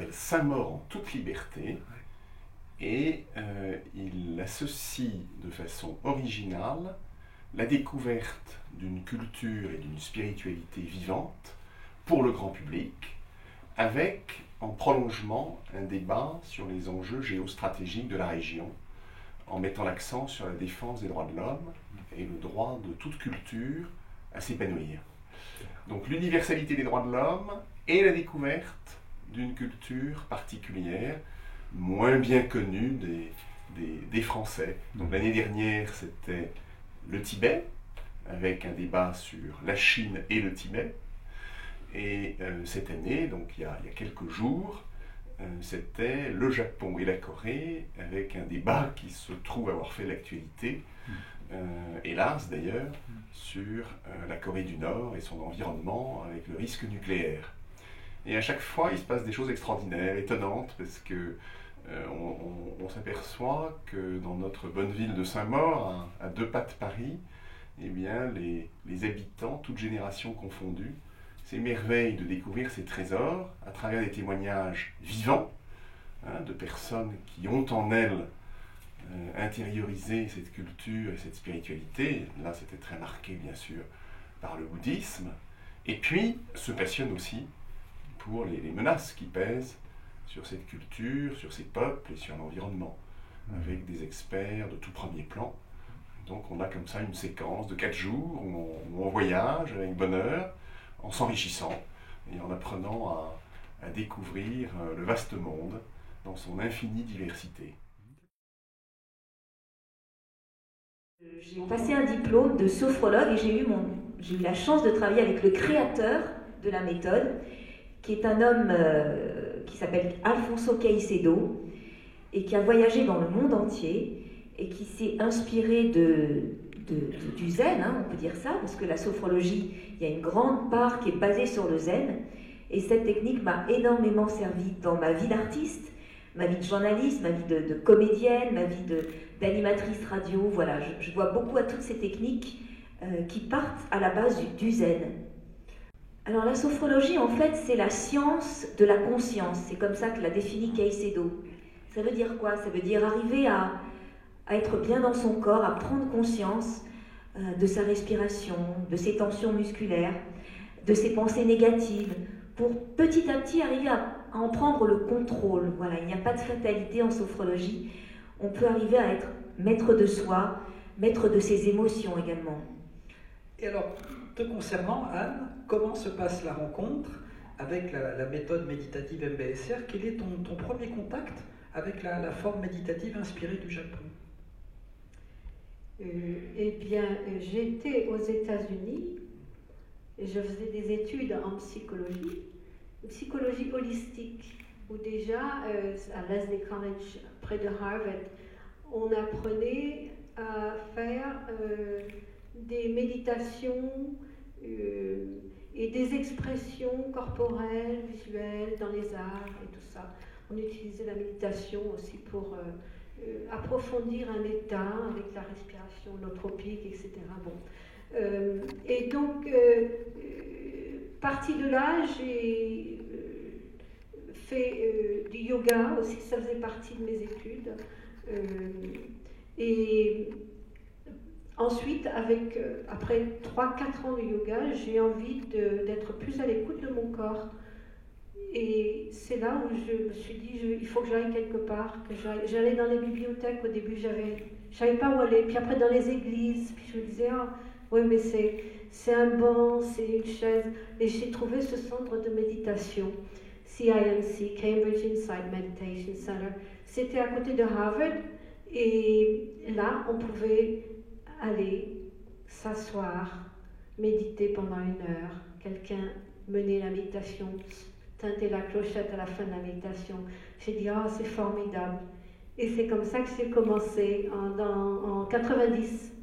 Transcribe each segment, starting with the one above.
s'appelle Saint-Maur en toute liberté, et il associe de façon originale la découverte d'une culture et d'une spiritualité vivante pour le grand public, avec en prolongement un débat sur les enjeux géostratégiques de la région, en mettant l'accent sur la défense des droits de l'homme et le droit de toute culture à s'épanouir. Donc l'universalité des droits de l'homme et la découverte d'une culture particulière, moins bien connue des Français. Donc l'année dernière, c'était le Tibet, avec un débat sur la Chine et le Tibet. Et cette année, donc il y a quelques jours, c'était le Japon et la Corée, avec un débat qui se trouve avoir fait l'actualité, hélas d'ailleurs, sur la Corée du Nord et son environnement avec le risque nucléaire. Et à chaque fois, il se passe des choses extraordinaires, étonnantes, parce que on s'aperçoit que dans notre bonne ville de Saint-Maur, à 2 pas de Paris, eh bien, les habitants, toutes générations confondues, s'émerveillent de découvrir ces trésors à travers des témoignages vivants, de personnes qui ont en elles intériorisé cette culture et cette spiritualité. Là, c'était très marqué, bien sûr, par le bouddhisme. Et puis, se passionnent aussi pour les menaces qui pèsent sur cette culture, sur ces peuples et sur l'environnement, avec des experts de tout premier plan. Donc on a comme ça une séquence de 4 jours où on voyage avec bonheur, en s'enrichissant et en apprenant à découvrir le vaste monde dans son infinie diversité. J'ai passé un diplôme de sophrologue et j'ai eu la chance de travailler avec le créateur de la méthode, qui est un homme qui s'appelle Alfonso Caicedo et qui a voyagé dans le monde entier et qui s'est inspiré du zen, on peut dire ça, parce que la sophrologie, il y a une grande part qui est basée sur le zen, et cette technique m'a énormément servi dans ma vie d'artiste, ma vie de journaliste, ma vie de comédienne, ma vie d'animatrice radio. Voilà, je vois beaucoup à toutes ces techniques qui partent à la base du zen. Alors la sophrologie, en fait, c'est la science de la conscience. C'est comme ça que l'a défini Caicedo. Ça veut dire quoi? Ça veut dire arriver à être bien dans son corps, à prendre conscience de sa respiration, de ses tensions musculaires, de ses pensées négatives, pour petit à petit arriver à en prendre le contrôle. Voilà, il n'y a pas de fatalité en sophrologie. On peut arriver à être maître de soi, maître de ses émotions également. Et alors, te concernant, Anne, comment se passe la rencontre avec la méthode méditative MBSR? Quel est ton premier contact avec la forme méditative inspirée du Japon? Eh bien, j'étais aux États-Unis et je faisais des études en psychologie holistique, où déjà, à Lesley College, près de Harvard, on apprenait à faire des méditations et des expressions corporelles, visuelles, dans les arts et tout ça. On utilisait la méditation aussi pour approfondir un état avec la respiration holotropique, etc. Bon. Et donc, partie de là, j'ai fait du yoga aussi, ça faisait partie de mes études. Et ensuite, après 3-4 ans de yoga, j'ai envie d'être plus à l'écoute de mon corps. Et c'est là où je me suis dit, il faut que j'aille quelque part, que j'allais dans les bibliothèques. Au début, je savais pas où aller. Puis après, dans les églises, puis je me disais, oui, mais c'est un banc, c'est une chaise. Et j'ai trouvé ce centre de méditation, CIMC, Cambridge Insight Meditation Center. C'était à côté de Harvard. Et là, on pouvait aller s'asseoir, méditer pendant 1 heure. Quelqu'un menait la méditation, tinter la clochette à la fin de la méditation. J'ai dit, c'est formidable. Et c'est comme ça que j'ai commencé en 1990.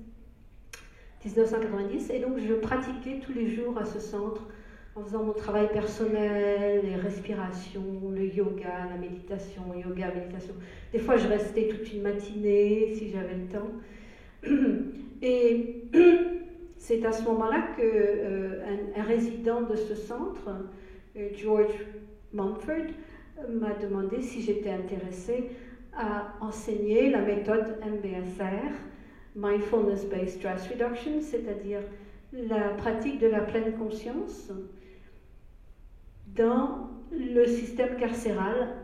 Et donc, je pratiquais tous les jours à ce centre, en faisant mon travail personnel, les respirations, le yoga, la méditation, yoga, méditation. Des fois, je restais toute une matinée, si j'avais le temps. Et c'est à ce moment-là qu'un résident de ce centre, George Mumford, m'a demandé si j'étais intéressée à enseigner la méthode MBSR, Mindfulness Based Stress Reduction, c'est-à-dire la pratique de la pleine conscience dans le système carcéral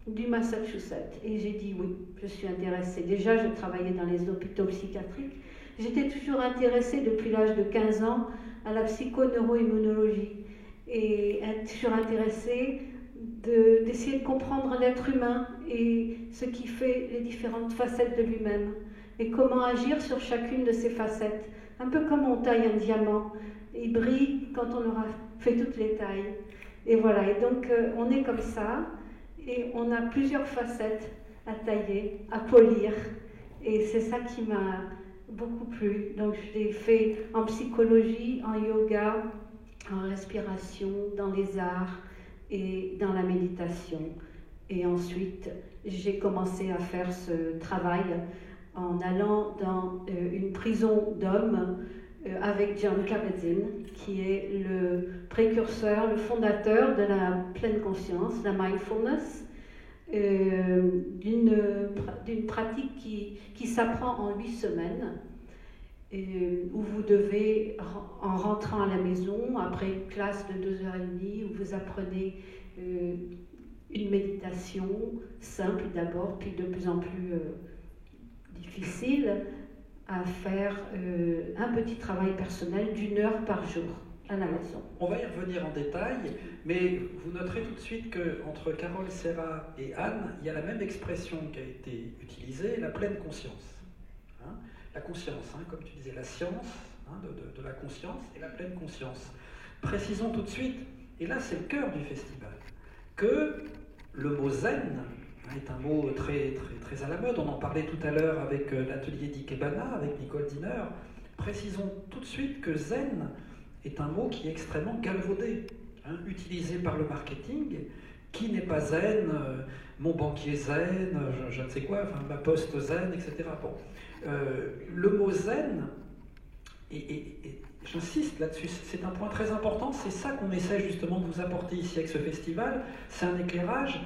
du Massachusetts. Et j'ai dit oui, je suis intéressée. Déjà, je travaillais dans les hôpitaux psychiatriques. J'étais toujours intéressée depuis l'âge de 15 ans à la psychoneuroimmunologie et être toujours intéressée d'essayer de comprendre l'être humain et ce qui fait les différentes facettes de lui-même et comment agir sur chacune de ces facettes. Un peu comme on taille un diamant, il brille quand on aura fait toutes les tailles. Et voilà, et donc on est comme ça, et on a plusieurs facettes à tailler, à polir, et c'est ça qui m'a beaucoup plu. Donc je l'ai fait en psychologie, en yoga, en respiration, dans les arts et dans la méditation. Et ensuite, j'ai commencé à faire ce travail en allant dans une prison d'hommes avec Jon Kabat-Zinn, qui est le précurseur, le fondateur de la pleine conscience, la mindfulness, d'une pratique qui s'apprend en 8 semaines, où vous devez, en rentrant à la maison, après une classe de 2h30, où vous apprenez une méditation simple d'abord, puis de plus en plus difficile, à faire un petit travail personnel d'1 heure par jour à la maison. On va y revenir en détail, mais vous noterez tout de suite qu'entre Carole Serra et Anne, il y a la même expression qui a été utilisée, la pleine conscience. Hein, la conscience, hein, comme tu disais, la science hein, de la conscience et la pleine conscience. Précisons tout de suite, et là c'est le cœur du festival, que le mot zen est un mot très, très, très à la mode. On en parlait tout à l'heure avec l'atelier d'Ikebana, avec Nicole Diner. Précisons tout de suite que zen est un mot qui est extrêmement galvaudé, hein, utilisé par le marketing. Qui n'est pas zen, mon banquier zen, je ne sais quoi, enfin, ma poste zen, etc. Bon. Le mot zen, et j'insiste là-dessus, c'est un point très important, c'est ça qu'on essaie justement de vous apporter ici avec ce festival, c'est un éclairage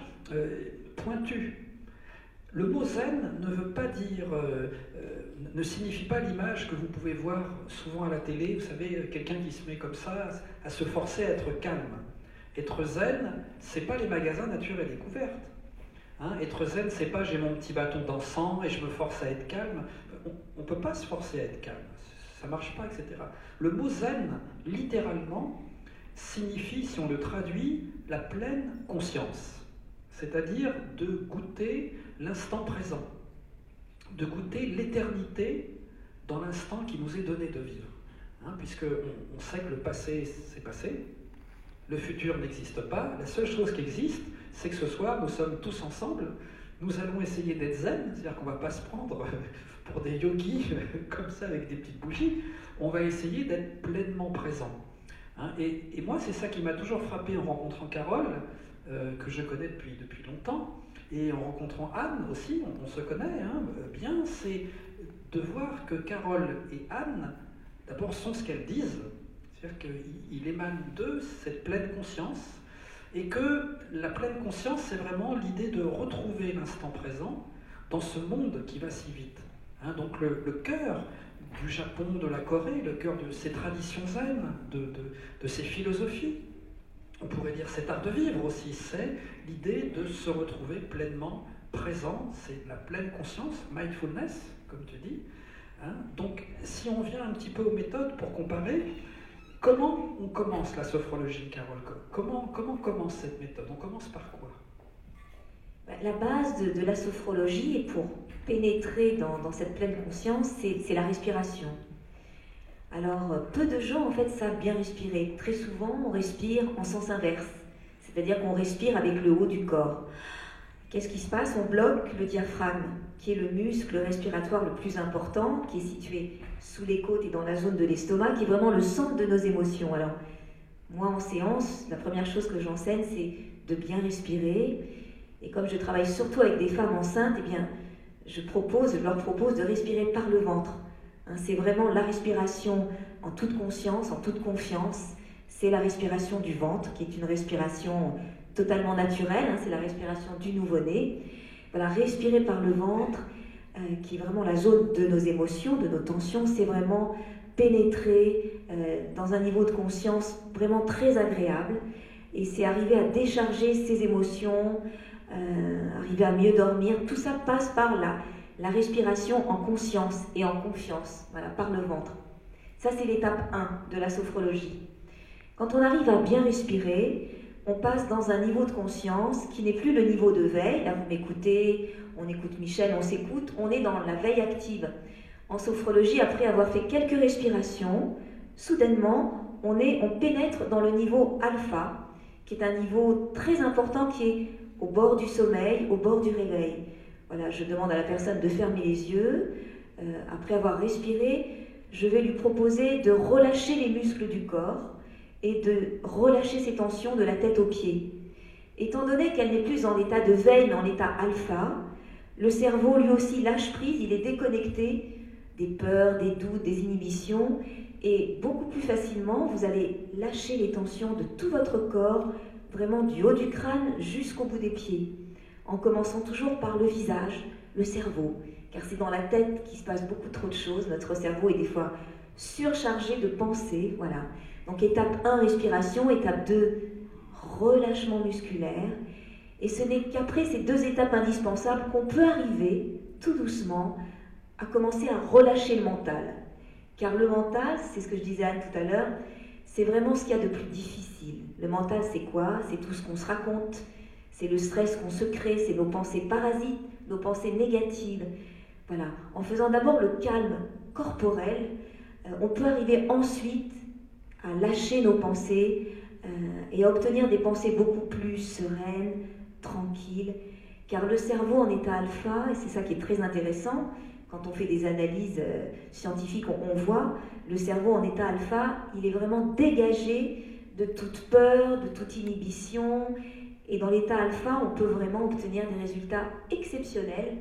pointu. Le mot zen ne veut pas dire, ne signifie pas l'image que vous pouvez voir souvent à la télé, vous savez, quelqu'un qui se met comme ça, à se forcer à être calme. Être zen, c'est pas les magasins nature et découverte. Hein, être zen, c'est pas j'ai mon petit bâton d'encens et je me force à être calme. On peut pas se forcer à être calme, ça marche pas, etc. Le mot zen, littéralement, signifie, si on le traduit, la pleine conscience. C'est-à-dire de goûter l'instant présent, de goûter l'éternité dans l'instant qui nous est donné de vivre. Hein, puisqu'on sait que le passé, c'est passé, le futur n'existe pas, la seule chose qui existe, c'est que ce soir, nous sommes tous ensemble, nous allons essayer d'être zen, c'est-à-dire qu'on ne va pas se prendre pour des yogis comme ça avec des petites bougies, on va essayer d'être pleinement présent. Hein, et moi, c'est ça qui m'a toujours frappé en rencontrant Carole, que je connais depuis longtemps, et en rencontrant Anne aussi, on se connaît hein, bien, c'est de voir que Carole et Anne, d'abord, sont ce qu'elles disent, c'est-à-dire qu'il émane d'eux cette pleine conscience, et que la pleine conscience, c'est vraiment l'idée de retrouver l'instant présent dans ce monde qui va si vite. Hein, donc le cœur du Japon, de la Corée, le cœur de ces traditions zen, de ces philosophies, on pourrait dire cet art de vivre aussi, c'est l'idée de se retrouver pleinement présent, c'est la pleine conscience, mindfulness, comme tu dis. Hein. Donc, si on vient un petit peu aux méthodes pour comparer, comment on commence la sophrologie, Carole? Comment commence cette méthode? On commence par quoi? La base de la sophrologie, et pour pénétrer dans cette pleine conscience, c'est la respiration. Alors, peu de gens, en fait, savent bien respirer. Très souvent, on respire en sens inverse, c'est-à-dire qu'on respire avec le haut du corps. Qu'est-ce qui se passe? On bloque le diaphragme, qui est le muscle respiratoire le plus important, qui est situé sous les côtes et dans la zone de l'estomac, qui est vraiment le centre de nos émotions. Alors, moi, en séance, la première chose que j'enseigne, c'est de bien respirer. Et comme je travaille surtout avec des femmes enceintes, eh bien, je leur propose de respirer par le ventre. C'est vraiment la respiration en toute conscience, en toute confiance. C'est la respiration du ventre, qui est une respiration totalement naturelle, hein, c'est la respiration du nouveau-né. Voilà, respirer par le ventre, qui est vraiment la zone de nos émotions, de nos tensions, c'est vraiment pénétrer dans un niveau de conscience vraiment très agréable. Et c'est arriver à décharger ses émotions, arriver à mieux dormir. Tout ça passe par la respiration en conscience et en confiance, voilà, par le ventre. Ça, c'est l'étape 1 de la sophrologie. Quand on arrive à bien respirer, on passe dans un niveau de conscience qui n'est plus le niveau de veille. Là, vous m'écoutez, on écoute Michel, on s'écoute, on est dans la veille active. En sophrologie, après avoir fait quelques respirations, soudainement, on pénètre dans le niveau alpha, qui est un niveau très important qui est au bord du sommeil, au bord du réveil. Voilà, je demande à la personne de fermer les yeux. Après avoir respiré, je vais lui proposer de relâcher les muscles du corps et de relâcher ses tensions de la tête aux pieds. Étant donné qu'elle n'est plus en état de veille, mais en état alpha, le cerveau lui aussi lâche prise, il est déconnecté des peurs, des doutes, des inhibitions, et beaucoup plus facilement, vous allez lâcher les tensions de tout votre corps, vraiment du haut du crâne jusqu'au bout des pieds, en commençant toujours par le visage, le cerveau, car c'est dans la tête qu'il se passe beaucoup trop de choses. Notre cerveau est des fois surchargé de pensées, voilà. Donc étape 1, respiration, étape 2, relâchement musculaire. Et ce n'est qu'après ces 2 étapes indispensables qu'on peut arriver, tout doucement, à commencer à relâcher le mental. Car le mental, c'est ce que je disais à Anne tout à l'heure, c'est vraiment ce qu'il y a de plus difficile. Le mental, c'est quoi? C'est tout ce qu'on se raconte, c'est le stress qu'on se crée, c'est nos pensées parasites, nos pensées négatives. Voilà. En faisant d'abord le calme corporel, on peut arriver ensuite à lâcher nos pensées et à obtenir des pensées beaucoup plus sereines, tranquilles, car le cerveau en état alpha, et c'est ça qui est très intéressant, quand on fait des analyses scientifiques, on voit le cerveau en état alpha, il est vraiment dégagé de toute peur, de toute inhibition, et dans l'état alpha, on peut vraiment obtenir des résultats exceptionnels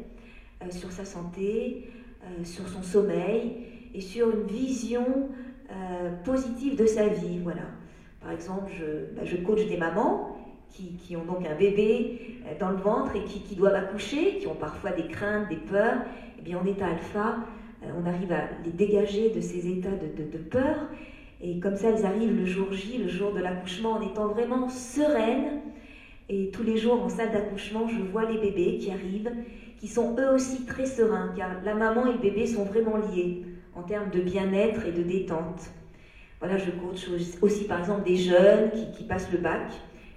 sur sa santé, sur son sommeil, et sur une vision positive de sa vie, voilà. Par exemple, je coach des mamans qui ont donc un bébé dans le ventre et qui doivent accoucher, qui ont parfois des craintes, des peurs. Et bien en état alpha, on arrive à les dégager de ces états de peur, et comme ça elles arrivent le jour J, le jour de l'accouchement, en étant vraiment sereines. Et tous les jours en salle d'accouchement, je vois les bébés qui arrivent, qui sont eux aussi très sereins, car la maman et le bébé sont vraiment liés en termes de bien-être et de détente. Voilà, je coach aussi par exemple des jeunes qui passent le bac,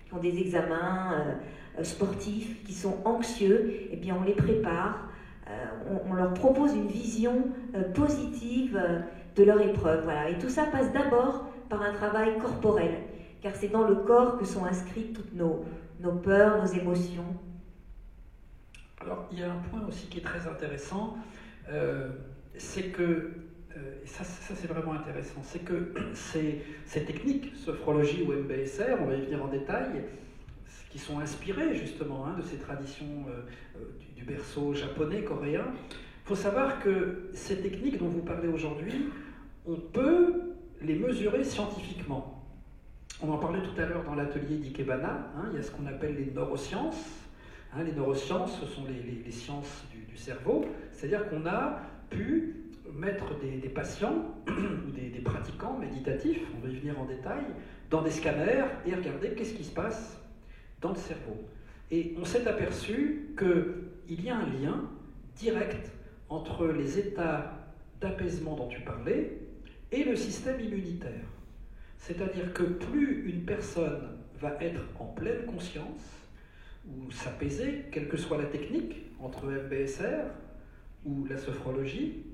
qui ont des examens sportifs, qui sont anxieux. Eh bien on les prépare, on leur propose une vision positive de leur épreuve. Voilà. Et tout ça passe d'abord par un travail corporel, car c'est dans le corps que sont inscrites toutes nos peurs, nos émotions. Alors, il y a un point aussi qui est très intéressant, c'est que, et ça c'est vraiment intéressant, c'est que ces techniques, sophrologie ou MBSR, on va y venir en détail, qui sont inspirées justement de ces traditions du berceau japonais, coréen. Il faut savoir que ces techniques dont vous parlez aujourd'hui, on peut les mesurer scientifiquement. On en parlait tout à l'heure dans l'atelier d'Ikebana, il y a ce qu'on appelle les neurosciences. Les neurosciences, ce sont les sciences du cerveau, c'est-à-dire qu'on a pu mettre des patients ou des pratiquants méditatifs, on va y venir en détail, dans des scanners et regarder qu'est-ce qui se passe dans le cerveau. Et on s'est aperçu qu'il y a un lien direct entre les états d'apaisement dont tu parlais et le système immunitaire. C'est-à-dire que plus une personne va être en pleine conscience, ou s'apaiser, quelle que soit la technique, entre MBSR ou la sophrologie,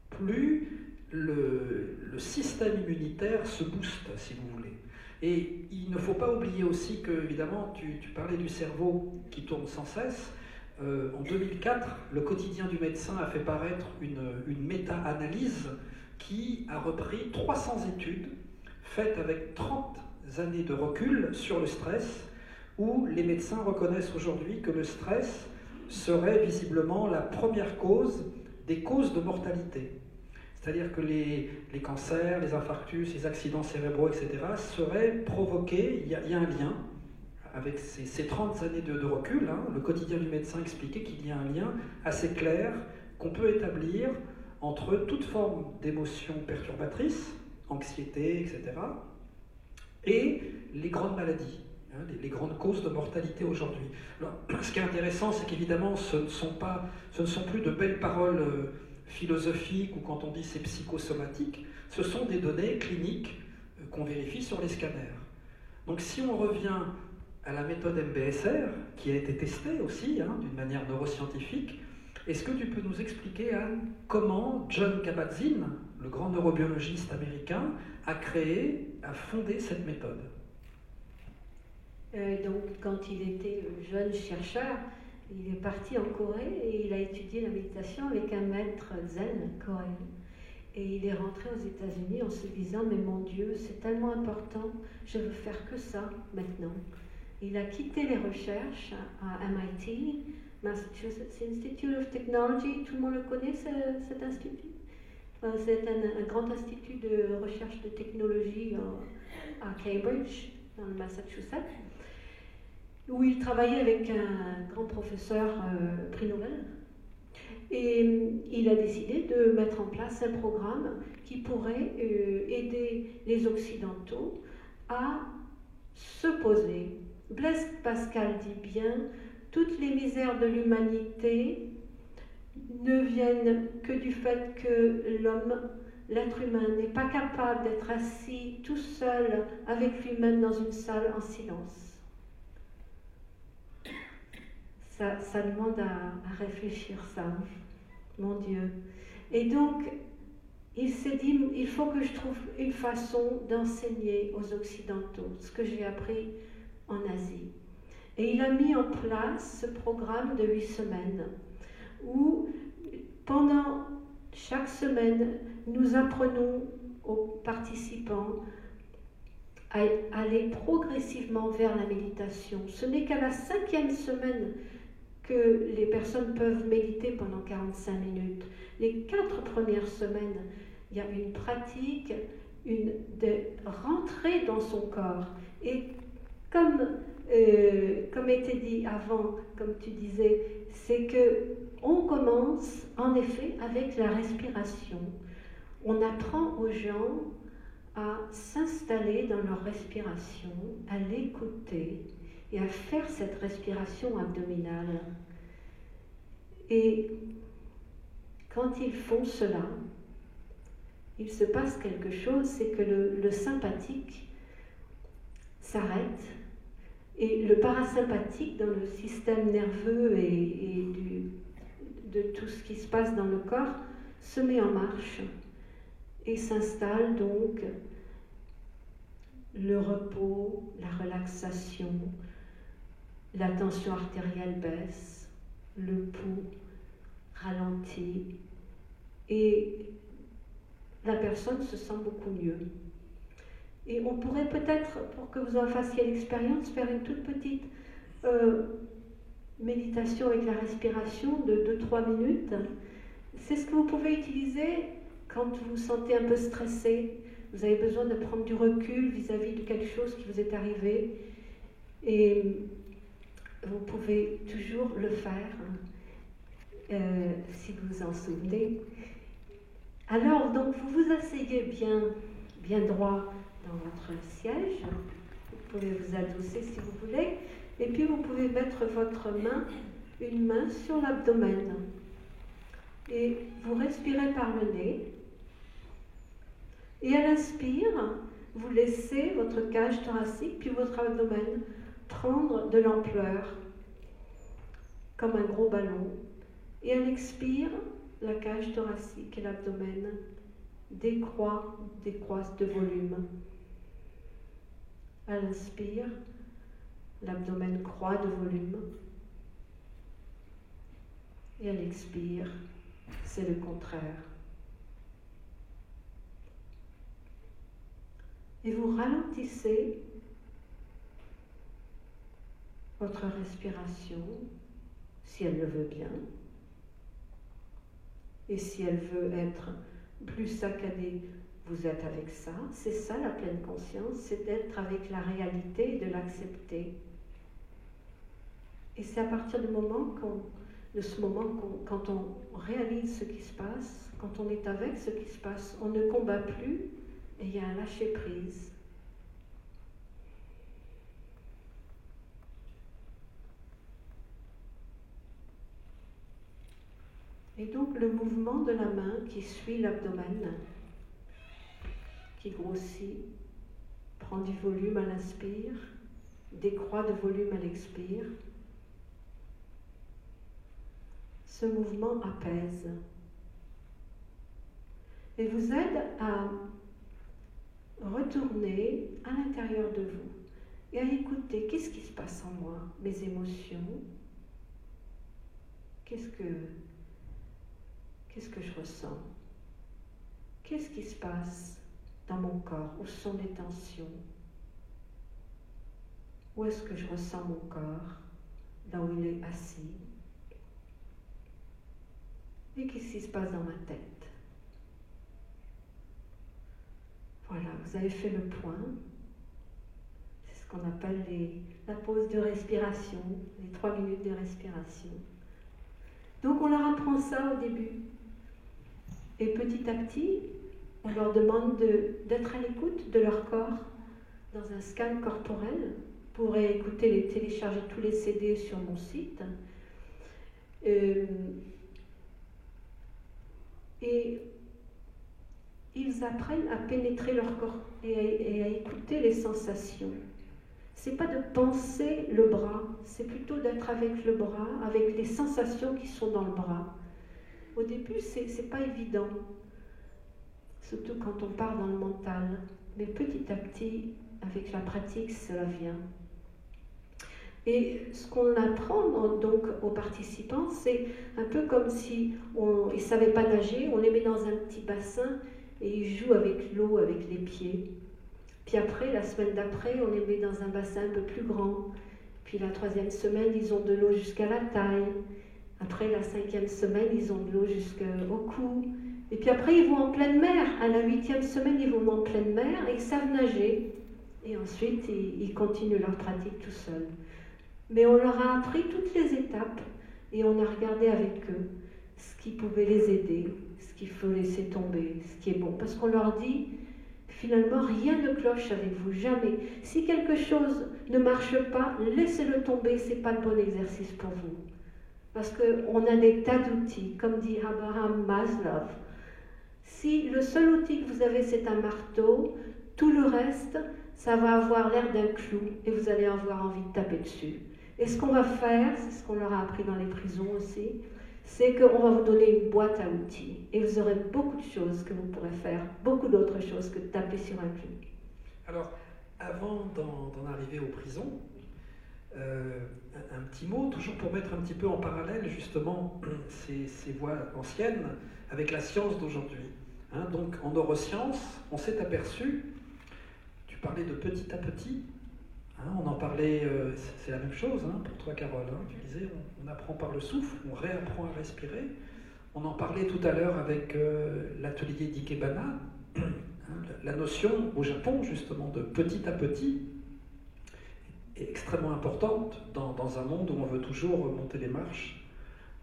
plus le système immunitaire se booste, si vous voulez. Et il ne faut pas oublier aussi que, évidemment, tu parlais du cerveau qui tourne sans cesse. En 2004, le quotidien du médecin a fait paraître une méta-analyse qui a repris 300 études faites avec 30 années de recul sur le stress, où les médecins reconnaissent aujourd'hui que le stress serait visiblement la première cause des causes de mortalité. C'est-à-dire que les cancers, les infarctus, les accidents cérébraux, etc. seraient provoqués, il y a un lien avec ces 30 années de recul, hein, le quotidien du médecin expliquait qu'il y a un lien assez clair qu'on peut établir entre toute forme d'émotion perturbatrice, anxiété, etc., et les grandes maladies, hein, les grandes causes de mortalité aujourd'hui. Alors, ce qui est intéressant, c'est qu'évidemment, ce ne sont plus de belles paroles philosophiques ou quand on dit c'est psychosomatique, ce sont des données cliniques qu'on vérifie sur les scanners. Donc si on revient à la méthode MBSR, qui a été testée aussi hein, d'une manière neuroscientifique, est-ce que tu peux nous expliquer, Anne, comment John Kabat-Zinn, le grand neurobiologiste américain, a fondé cette méthode? Donc, quand il était jeune chercheur, il est parti en Corée et il a étudié la méditation avec un maître zen coréen. Et il est rentré aux États-Unis en se disant « Mais mon Dieu, c'est tellement important, je veux faire que ça maintenant. » Il a quitté les recherches à MIT, Massachusetts Institute of Technology. Tout le monde le connaît, cet institut? C'est un grand institut de recherche de technologie à Cambridge, dans le Massachusetts, où il travaillait avec un grand professeur prix Nobel. Et il a décidé de mettre en place un programme qui pourrait aider les Occidentaux à se poser. Blaise Pascal dit bien, toutes les misères de l'humanité ne viennent que du fait que l'homme, l'être humain, n'est pas capable d'être assis tout seul avec lui-même dans une salle en silence. Ça demande à réfléchir, ça, mon Dieu. Et donc, il s'est dit, il faut que je trouve une façon d'enseigner aux Occidentaux ce que j'ai appris en Asie. Et il a mis en place ce programme de 8 semaines, où pendant chaque semaine, nous apprenons aux participants à aller progressivement vers la méditation. Ce n'est qu'à la 5e semaine que les personnes peuvent méditer pendant 45 minutes. Les 4 premières semaines, il y a une pratique, de rentrer dans son corps. Et comme était dit avant, comme tu disais, c'est qu'on commence en effet avec la respiration. On apprend aux gens à s'installer dans leur respiration, à l'écouter et à faire cette respiration abdominale. Et quand ils font cela, il se passe quelque chose, c'est que le sympathique s'arrête et le parasympathique dans le système nerveux et de tout ce qui se passe dans le corps se met en marche et s'installe donc le repos, la relaxation, la tension artérielle baisse, le pouls ralentit et la personne se sent beaucoup mieux. Et on pourrait peut-être, pour que vous en fassiez l'expérience, faire une toute petite méditation avec la respiration de 2-3 minutes. C'est ce que vous pouvez utiliser quand vous vous sentez un peu stressé. Vous avez besoin de prendre du recul vis-à-vis de quelque chose qui vous est arrivé. Et vous pouvez toujours le faire, si vous vous en souvenez. Alors, donc, vous vous asseyez bien droit dans votre siège. Vous pouvez vous adosser si vous voulez. Et puis, vous pouvez mettre une main sur l'abdomen. Et vous respirez par le nez. Et à l'inspire, vous laissez votre cage thoracique puis votre abdomen prendre de l'ampleur, comme un gros ballon. Et à l'expire, la cage thoracique et l'abdomen décroissent de volume. À l'inspire, l'abdomen croît de volume. Et à l'expire, c'est le contraire. Et vous ralentissez votre respiration, si elle le veut bien. Et si elle veut être plus saccadée, vous êtes avec ça. C'est ça la pleine conscience, c'est d'être avec la réalité et de l'accepter. Et c'est à partir de ce moment, quand on réalise ce qui se passe, quand on est avec ce qui se passe, on ne combat plus et il y a un lâcher-prise. Et donc le mouvement de la main qui suit l'abdomen, qui grossit, prend du volume à l'inspire, décroît de volume à l'expire. Ce mouvement apaise et vous aide à retourner à l'intérieur de vous et à écouter qu'est-ce qui se passe en moi, mes émotions, qu'est-ce que je ressens, qu'est-ce qui se passe dans mon corps, où sont les tensions, où est-ce que je ressens mon corps, là où il est assis. Et qu'est-ce qui se passe dans ma tête? Voilà, vous avez fait le point. C'est ce qu'on appelle la pause de respiration, les 3 minutes de respiration. Donc on leur apprend ça au début. Et petit à petit, on leur demande d'être à l'écoute de leur corps dans un scan corporel. Vous pourrez télécharger tous les CD sur mon site. Et ils apprennent à pénétrer leur corps et à écouter les sensations. C'est pas de penser le bras, c'est plutôt d'être avec le bras, avec les sensations qui sont dans le bras. Au début, c'est pas évident, surtout quand on part dans le mental. Mais petit à petit, avec la pratique, cela vient. Et ce qu'on apprend donc aux participants, c'est un peu comme si ils ne savaient pas nager, on les met dans un petit bassin et ils jouent avec l'eau, avec les pieds. Puis après, la semaine d'après, on les met dans un bassin un peu plus grand. Puis la 3e semaine, ils ont de l'eau jusqu'à la taille. Après la 5e semaine, ils ont de l'eau jusqu'au cou. Et puis après, ils vont en pleine mer. À la 8e semaine, ils vont en pleine mer et ils savent nager. Et ensuite, ils continuent leur pratique tout seuls. Mais on leur a appris toutes les étapes et on a regardé avec eux ce qui pouvait les aider, ce qu'il faut laisser tomber, ce qui est bon. Parce qu'on leur dit, finalement, rien ne cloche avec vous, jamais. Si quelque chose ne marche pas, laissez-le tomber, ce n'est pas le bon exercice pour vous. Parce qu'on a des tas d'outils, comme dit Abraham Maslow. Si le seul outil que vous avez, c'est un marteau, tout le reste, ça va avoir l'air d'un clou et vous allez avoir envie de taper dessus. Et ce qu'on va faire, c'est ce qu'on leur a appris dans les prisons aussi, c'est qu'on va vous donner une boîte à outils. Et vous aurez beaucoup de choses que vous pourrez faire, beaucoup d'autres choses que de taper sur un clou. Alors, avant d'en arriver aux prisons, un petit mot, toujours pour mettre un petit peu en parallèle justement ces voies anciennes avec la science d'aujourd'hui. Donc en neurosciences, on s'est aperçu, tu parlais de petit à petit, on en parlait, c'est la même chose pour toi Carole, tu disais on apprend par le souffle, on réapprend à respirer. On en parlait tout à l'heure avec l'atelier d'Ikebana, la notion au Japon justement de petit à petit est extrêmement importante dans un monde où on veut toujours monter les marches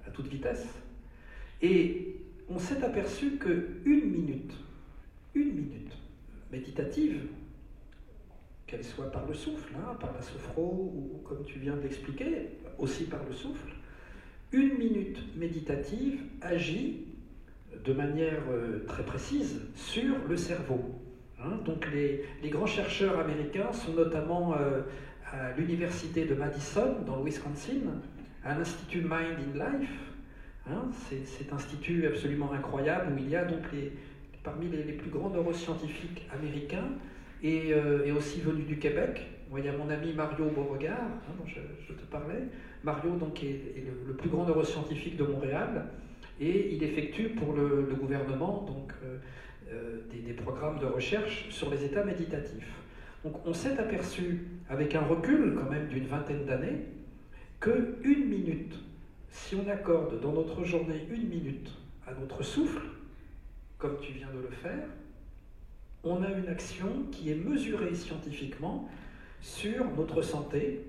à toute vitesse. Et on s'est aperçu qu'une minute méditative, qu'elle soit par le souffle, par la sophro, ou comme tu viens de l'expliquer, aussi par le souffle, une minute méditative agit de manière très précise sur le cerveau. Donc les grands chercheurs américains sont notamment à l'université de Madison, dans le Wisconsin, à l'Institut Mind in Life. Cet institut absolument incroyable où il y a donc parmi les plus grands neuroscientifiques américains et aussi venus du Québec. Moi, il y a mon ami Mario Beauregard, dont je te parlais. Mario donc, est le plus grand neuroscientifique de Montréal et il effectue pour le gouvernement donc, des programmes de recherche sur les états méditatifs. Donc on s'est aperçu, avec un recul quand même d'une 20aine d'années, qu'une minute, si on accorde dans notre journée une minute à notre souffle, comme tu viens de le faire, on a une action qui est mesurée scientifiquement sur notre santé,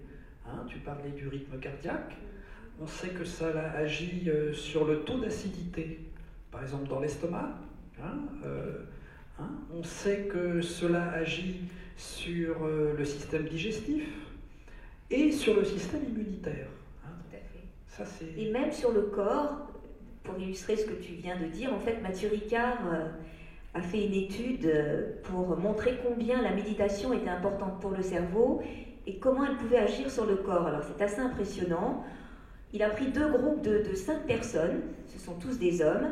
Tu parlais du rythme cardiaque. On sait que ça agit sur le taux d'acidité, par exemple dans l'estomac. On sait que cela agit sur le système digestif et sur le système immunitaire. Tout à fait. Ça, c'est... Et même sur le corps, pour illustrer ce que tu viens de dire, en fait, Mathieu Ricard a fait une étude pour montrer combien la méditation était importante pour le cerveau et comment elle pouvait agir sur le corps. Alors c'est assez impressionnant. Il a pris 2 groupes de 5 personnes, ce sont tous des hommes,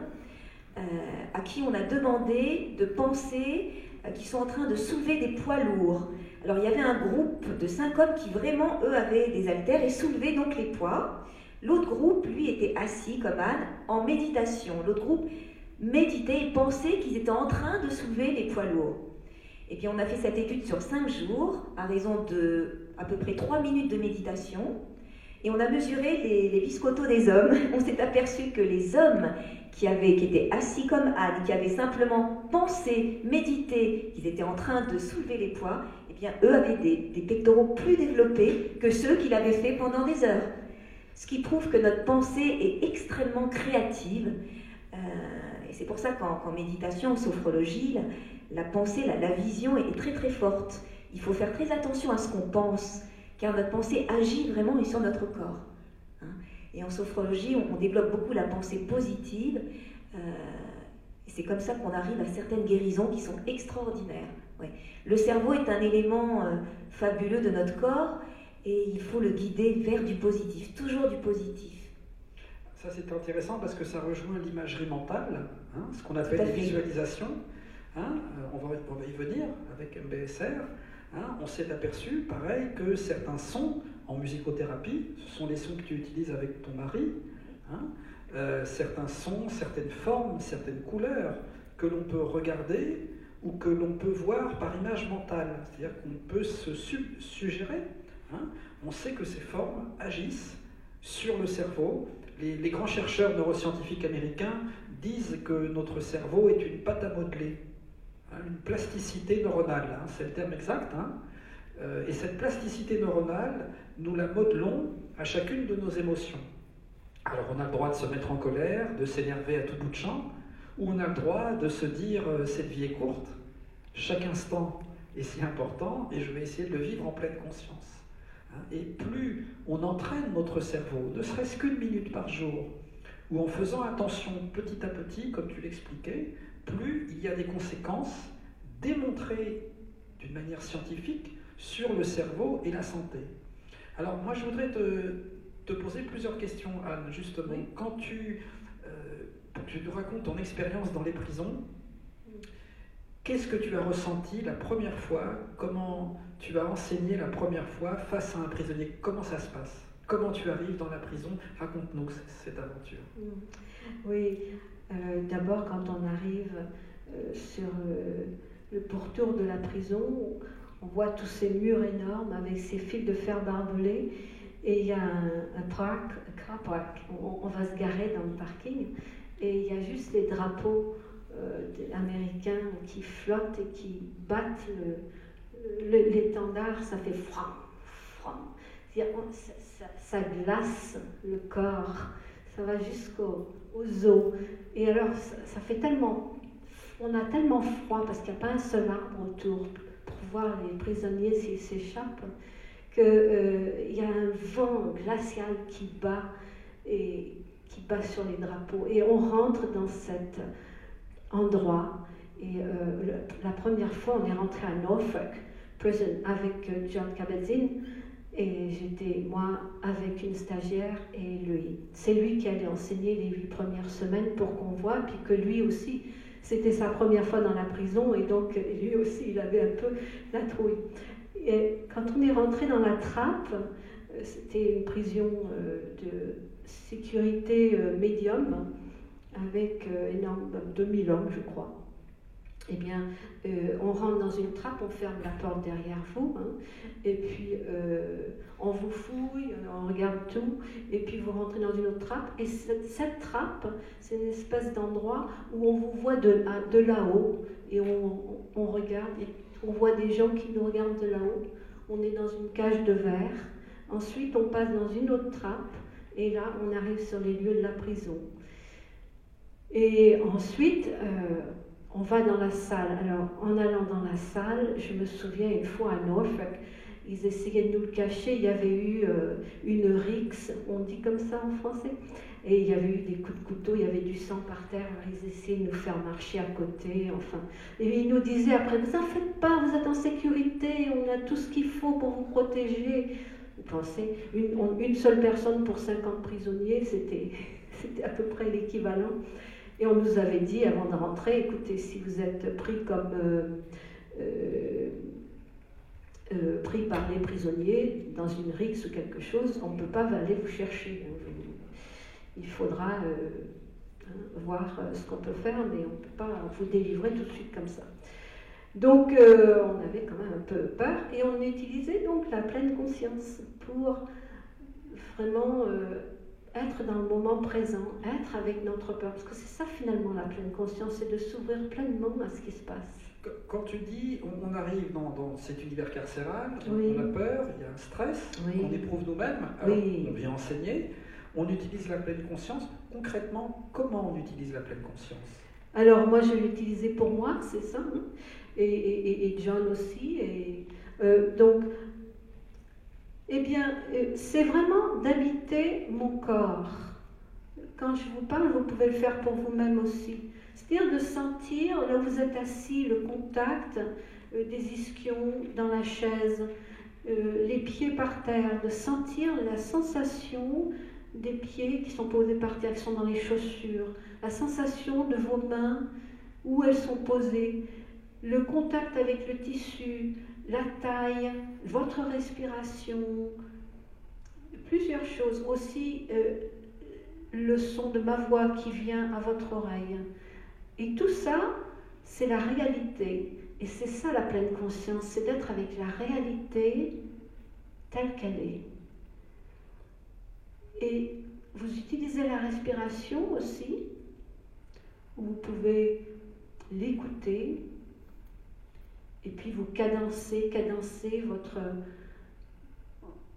à qui on a demandé de penser qu'ils sont en train de soulever des poids lourds. Alors il y avait un groupe de 5 hommes qui vraiment, eux, avaient des haltères et soulevaient donc les poids. L'autre groupe, lui, était assis comme Anne, en méditation. L'autre groupe méditait et pensait qu'ils étaient en train de soulever les poids lourds. Et puis on a fait cette étude sur 5 jours, à raison de à peu près 3 minutes de méditation. Et on a mesuré les viscotos des hommes. On s'est aperçu que les hommes qui étaient assis comme Anne, qui avaient simplement pensé, médité, qu'ils étaient en train de soulever les poids, eh bien, eux avaient des pectoraux plus développés que ceux qui l'avaient fait pendant des heures. Ce qui prouve que notre pensée est extrêmement créative. Et c'est pour ça qu'en méditation, en sophrologie, la pensée, la vision est très très forte. Il faut faire très attention à ce qu'on pense, car notre pensée agit vraiment sur notre corps. Et en sophrologie, on développe beaucoup la pensée positive. Et c'est comme ça qu'on arrive à certaines guérisons qui sont extraordinaires. Ouais. Le cerveau est un élément fabuleux de notre corps et il faut le guider vers du positif, toujours du positif. Ça, c'est intéressant parce que ça rejoint l'imagerie mentale, ce qu'on appelle les visualisations. On va y venir avec MBSR. On s'est aperçu, pareil, que certains sons en musicothérapie, ce sont les sons que tu utilises avec ton mari, certains sons, certaines formes, certaines couleurs que l'on peut regarder ou que l'on peut voir par image mentale. C'est-à-dire qu'on peut se suggérer. On sait que ces formes agissent sur le cerveau. Les grands chercheurs neuroscientifiques américains disent que notre cerveau est une pâte à modeler, une plasticité neuronale, c'est le terme exact. Et cette plasticité neuronale, nous la modelons à chacune de nos émotions. Alors on a le droit de se mettre en colère, de s'énerver à tout bout de champ, ou on a le droit de se dire « cette vie est courte, chaque instant est si important et je vais essayer de le vivre en pleine conscience ». Et plus on entraîne notre cerveau, ne serait-ce qu'1 minute par jour, ou en faisant attention petit à petit, comme tu l'expliquais, plus il y a des conséquences démontrées d'une manière scientifique sur le cerveau et la santé. Alors moi je voudrais te poser plusieurs questions, Anne, justement. Oui. Quand tu nous racontes ton expérience dans les prisons, qu'est-ce que tu as ressenti la première fois? Comment tu as enseigné la première fois face à un prisonnier? Comment ça se passe? Comment tu arrives dans la prison? Raconte-nous cette aventure. Oui, d'abord quand on arrive sur le pourtour de la prison, on voit tous ces murs énormes avec ces fils de fer barbelés et il y a un car park, on va se garer dans le parking et il y a juste les drapeaux américains qui flottent et qui battent l'étendard, ça fait froid. Ça glace le corps, ça va jusqu'aux os. Et alors, ça fait tellement... On a tellement froid parce qu'il n'y a pas un seul arbre autour pour voir les prisonniers s'ils s'échappent, qu'il y a un vent glacial qui bat sur les drapeaux. Et on rentre dans cet endroit. Et la première fois, on est rentré à Norfolk Prison avec John Kabat-Zinn. Et j'étais, moi, avec une stagiaire et lui. C'est lui qui allait enseigner les 8 premières semaines pour qu'on voit, puis que lui aussi, c'était sa première fois dans la prison, et donc lui aussi, il avait un peu la trouille. Et quand on est rentré dans la trappe, c'était une prison de sécurité médium, avec 2000 hommes, je crois. Eh bien, on rentre dans une trappe, on ferme la porte derrière vous, et puis on vous fouille, on regarde tout, et puis vous rentrez dans une autre trappe. Et cette trappe, c'est une espèce d'endroit où on vous voit de là-haut, et on regarde, et on voit des gens qui nous regardent de là-haut. On est dans une cage de verre, Ensuite, on passe dans une autre trappe, et là, on arrive sur les lieux de la prison. Et ensuite, on va dans la salle. Alors, en allant dans la salle, je me souviens une fois à Norfolk, ils essayaient de nous le cacher. Il y avait eu une rixe, on dit comme ça en français, et il y avait eu des coups de couteau, il y avait du sang par terre. Alors ils essayaient de nous faire marcher à côté, enfin. Et ils nous disaient après, vous en faites pas, vous êtes en sécurité, on a tout ce qu'il faut pour vous protéger. Vous pensez, une seule personne pour 50 prisonniers, c'était à peu près l'équivalent. Et on nous avait dit avant de rentrer, écoutez, si vous êtes pris comme pris par les prisonniers dans une rixe ou quelque chose, on ne peut pas aller vous chercher. Il faudra voir ce qu'on peut faire, mais on ne peut pas vous délivrer tout de suite comme ça. Donc on avait quand même un peu peur et on utilisait donc la pleine conscience pour vraiment être dans le moment présent, être avec notre peur, parce que c'est ça finalement la pleine conscience, c'est de s'ouvrir pleinement à ce qui se passe. Quand tu dis on arrive dans cet univers carcéral, oui. On a peur, il y a un stress, oui. qu'on éprouve nous-mêmes, alors oui. On vient enseigner, on utilise la pleine conscience. Concrètement, comment on utilise la pleine conscience? Alors moi je l'utilisais pour moi, c'est ça, hein, et John aussi, et donc eh bien, c'est vraiment d'habiter mon corps. Quand je vous parle, vous pouvez le faire pour vous-même aussi. C'est-à-dire de sentir, là où vous êtes assis, le contact des ischions dans la chaise, les pieds par terre, de sentir la sensation des pieds qui sont posés par terre, qui sont dans les chaussures, la sensation de vos mains, où elles sont posées, le contact avec le tissu, la taille, votre respiration, plusieurs choses. Aussi, le son de ma voix qui vient à votre oreille. Et tout ça, c'est la réalité. Et c'est ça la pleine conscience, c'est d'être avec la réalité telle qu'elle est. Et vous utilisez la respiration aussi, vous pouvez l'écouter, et puis vous cadencez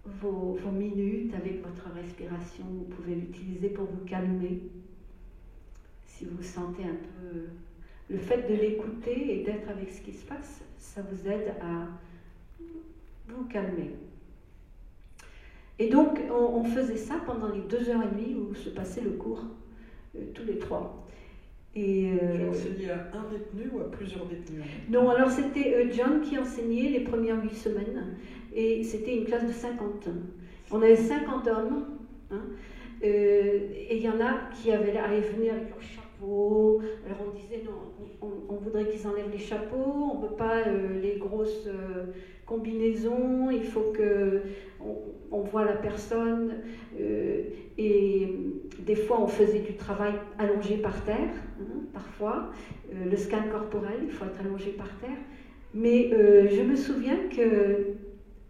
vos minutes avec votre respiration. Vous pouvez l'utiliser pour vous calmer. Si vous sentez un peu... Le fait de l'écouter et d'être avec ce qui se passe, ça vous aide à vous calmer. Et donc, on faisait ça pendant les 2h30 où se passait le cours, tous les 3. Tu enseignais à un détenu ou à plusieurs détenus? Non, alors c'était John qui enseignait les premières 8 semaines, et c'était une classe de 50. On avait 50 hommes, hein, et il y en a qui allaient venir avec leur chapeau. Alors on disait non, on voudrait qu'ils enlèvent les chapeaux, on ne veut pas les grosses combinaisons, il faut qu'on voit la personne, et des fois on faisait du travail allongé par terre, hein, parfois, le scan corporel, il faut être allongé par terre, mais je me souviens que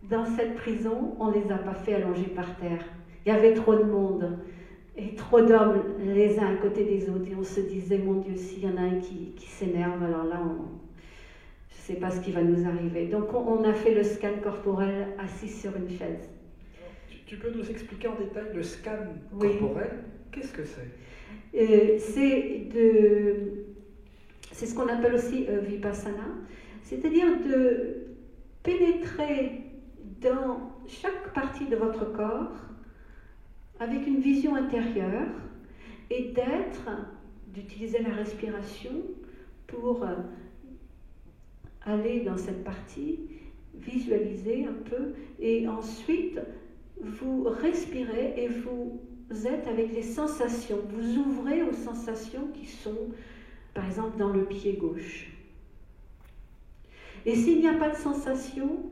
dans cette prison, on ne les a pas fait allonger par terre. Il y avait trop de monde, et trop d'hommes les uns à côté des autres, et on se disait, mon Dieu, s'il y en a un qui s'énerve, alors là, je ne sais pas ce qui va nous arriver. Donc on a fait le scan corporel assis sur une chaise. Tu peux nous expliquer en détail le scan corporel? Oui. Qu'est-ce que c'est? C'est ce qu'on appelle aussi Vipassana, c'est-à-dire de pénétrer dans chaque partie de votre corps avec une vision intérieure et d'utiliser la respiration pour aller dans cette partie, visualiser un peu, et ensuite vous respirez et vous êtes avec les sensations. Vous ouvrez aux sensations qui sont, par exemple, dans le pied gauche. Et s'il n'y a pas de sensation,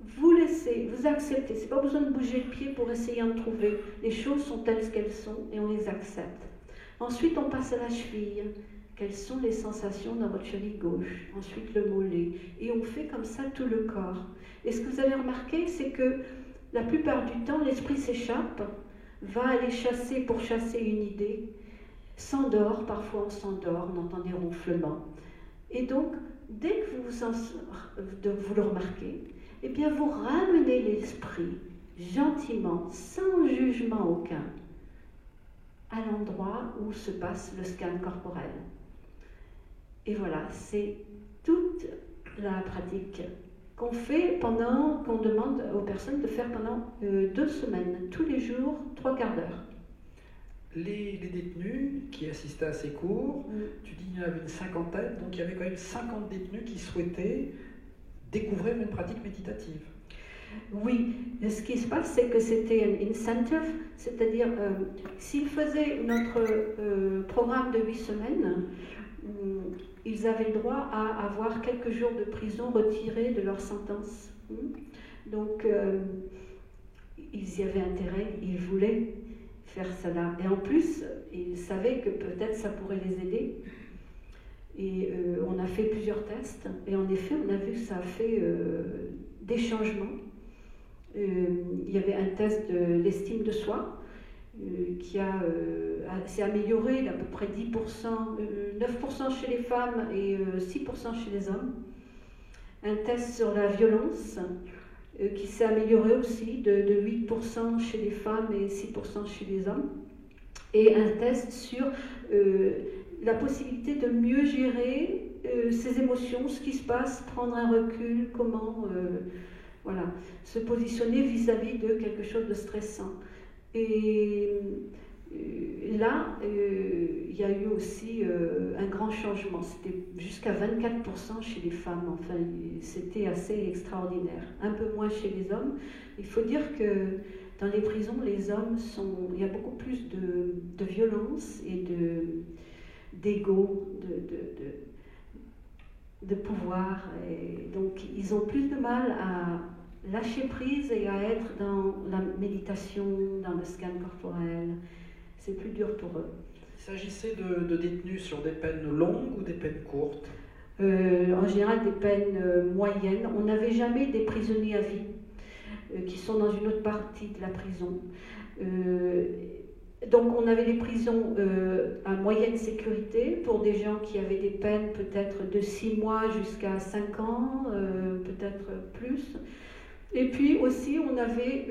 vous laissez, vous acceptez. C'est pas besoin de bouger le pied pour essayer d'en trouver. Les choses sont telles qu'elles sont et on les accepte. Ensuite, on passe à la cheville. Quelles sont les sensations dans votre cheville gauche? Ensuite, le mollet. Et on fait comme ça tout le corps. Et ce que vous avez remarqué, c'est que la plupart du temps, l'esprit s'échappe, va aller chasser pour chasser une idée, s'endort, parfois on s'endort, on entend des ronflements. Et donc, dès que vous le remarquez, eh bien vous ramenez l'esprit gentiment, sans jugement aucun, à l'endroit où se passe le scan corporel. Et voilà, c'est toute la pratique qu'on fait qu'on demande aux personnes de faire pendant 2 semaines, tous les jours, 3 quarts d'heure. Les détenus qui assistaient à ces cours, tu dis qu'il y en avait une cinquantaine, donc il y avait quand même 50 détenus qui souhaitaient découvrir une pratique méditative. Oui, ce qui se passe, c'est que c'était un incentive, c'est-à-dire s'ils faisaient notre programme de 8 semaines, ils avaient le droit à avoir quelques jours de prison retirés de leur sentence. Donc, ils y avaient intérêt, ils voulaient faire cela. Et en plus, ils savaient que peut-être ça pourrait les aider. Et on a fait plusieurs tests, et en effet, on a vu que ça a fait des changements. Il y avait un test de l'estime de soi qui s'est amélioré d'à peu près 10%, 9% chez les femmes et 6% chez les hommes. Un test sur la violence qui s'est amélioré aussi de 8% chez les femmes et 6% chez les hommes. Et un test sur la possibilité de mieux gérer ses émotions, ce qui se passe, prendre un recul, comment se positionner vis-à-vis de quelque chose de stressant. Et là, il y a eu aussi un grand changement. C'était jusqu'à 24% chez les femmes. Enfin, c'était assez extraordinaire. Un peu moins chez les hommes. Il faut dire que dans les prisons, les hommes il y a beaucoup plus de violence et d'ego, de pouvoir. Et donc, ils ont plus de mal à lâcher prise et à être dans la méditation, dans le scan corporel. C'est plus dur pour eux. Il s'agissait de détenus sur des peines longues ou des peines courtes? En général, des peines moyennes. On n'avait jamais des prisonniers à vie qui sont dans une autre partie de la prison. Donc on avait des prisons à moyenne sécurité pour des gens qui avaient des peines peut-être de 6 mois jusqu'à 5 ans, peut-être plus. Et puis aussi on avait,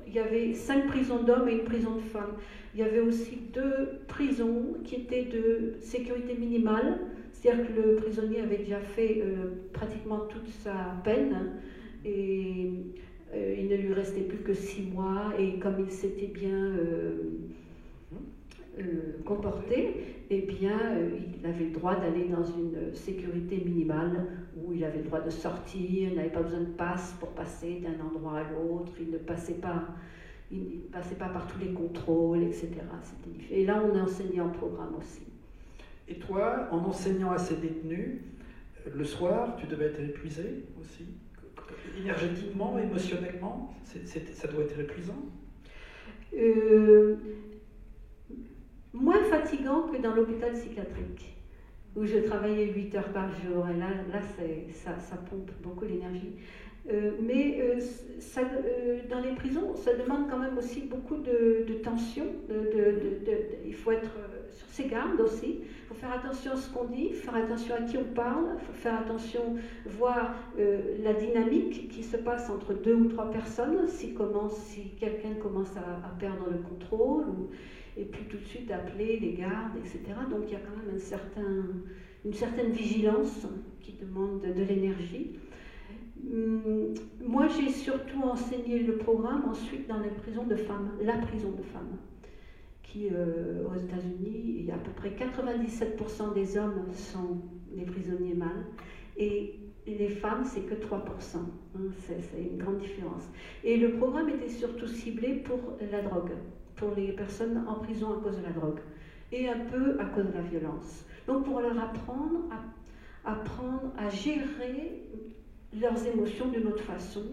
il y avait 5 prisons d'hommes et une prison de femmes. Il y avait aussi 2 prisons qui étaient de sécurité minimale, c'est-à-dire que le prisonnier avait déjà fait pratiquement toute sa peine et il ne lui restait plus que 6 mois, et comme il s'était bien comporté, eh bien, il avait le droit d'aller dans une sécurité minimale où il avait le droit de sortir, il n'avait pas besoin de passe pour passer d'un endroit à l'autre, il ne passait pas par tous les contrôles, etc. Et là, on a enseigné en programme aussi. Et toi, en enseignant à ces détenus, le soir, tu devais être épuisé aussi? Énergétiquement, émotionnellement, ça doit être épuisant? Moins fatigant que dans l'hôpital psychiatrique, où je travaillais 8 heures par jour, et là ça pompe beaucoup l'énergie. Dans les prisons, ça demande quand même aussi beaucoup de tension, il faut être sur ses gardes aussi, il faut faire attention à ce qu'on dit, faire attention à qui on parle, il faut faire attention, voir la dynamique qui se passe entre 2 ou 3 personnes, si quelqu'un commence à perdre le contrôle, et puis tout de suite appeler les gardes, etc. Donc il y a quand même une certaine vigilance qui demande de l'énergie. Moi, j'ai surtout enseigné le programme ensuite dans les prisons de femmes, la prison de femmes, qui aux États-Unis, il y a à peu près 97% des hommes sont des prisonniers mâles, et les femmes, c'est que 3%. C'est une grande différence. Et le programme était surtout ciblé pour la drogue, pour les personnes en prison à cause de la drogue, et un peu à cause de la violence. Donc pour leur apprendre à gérer leurs émotions d'une autre façon,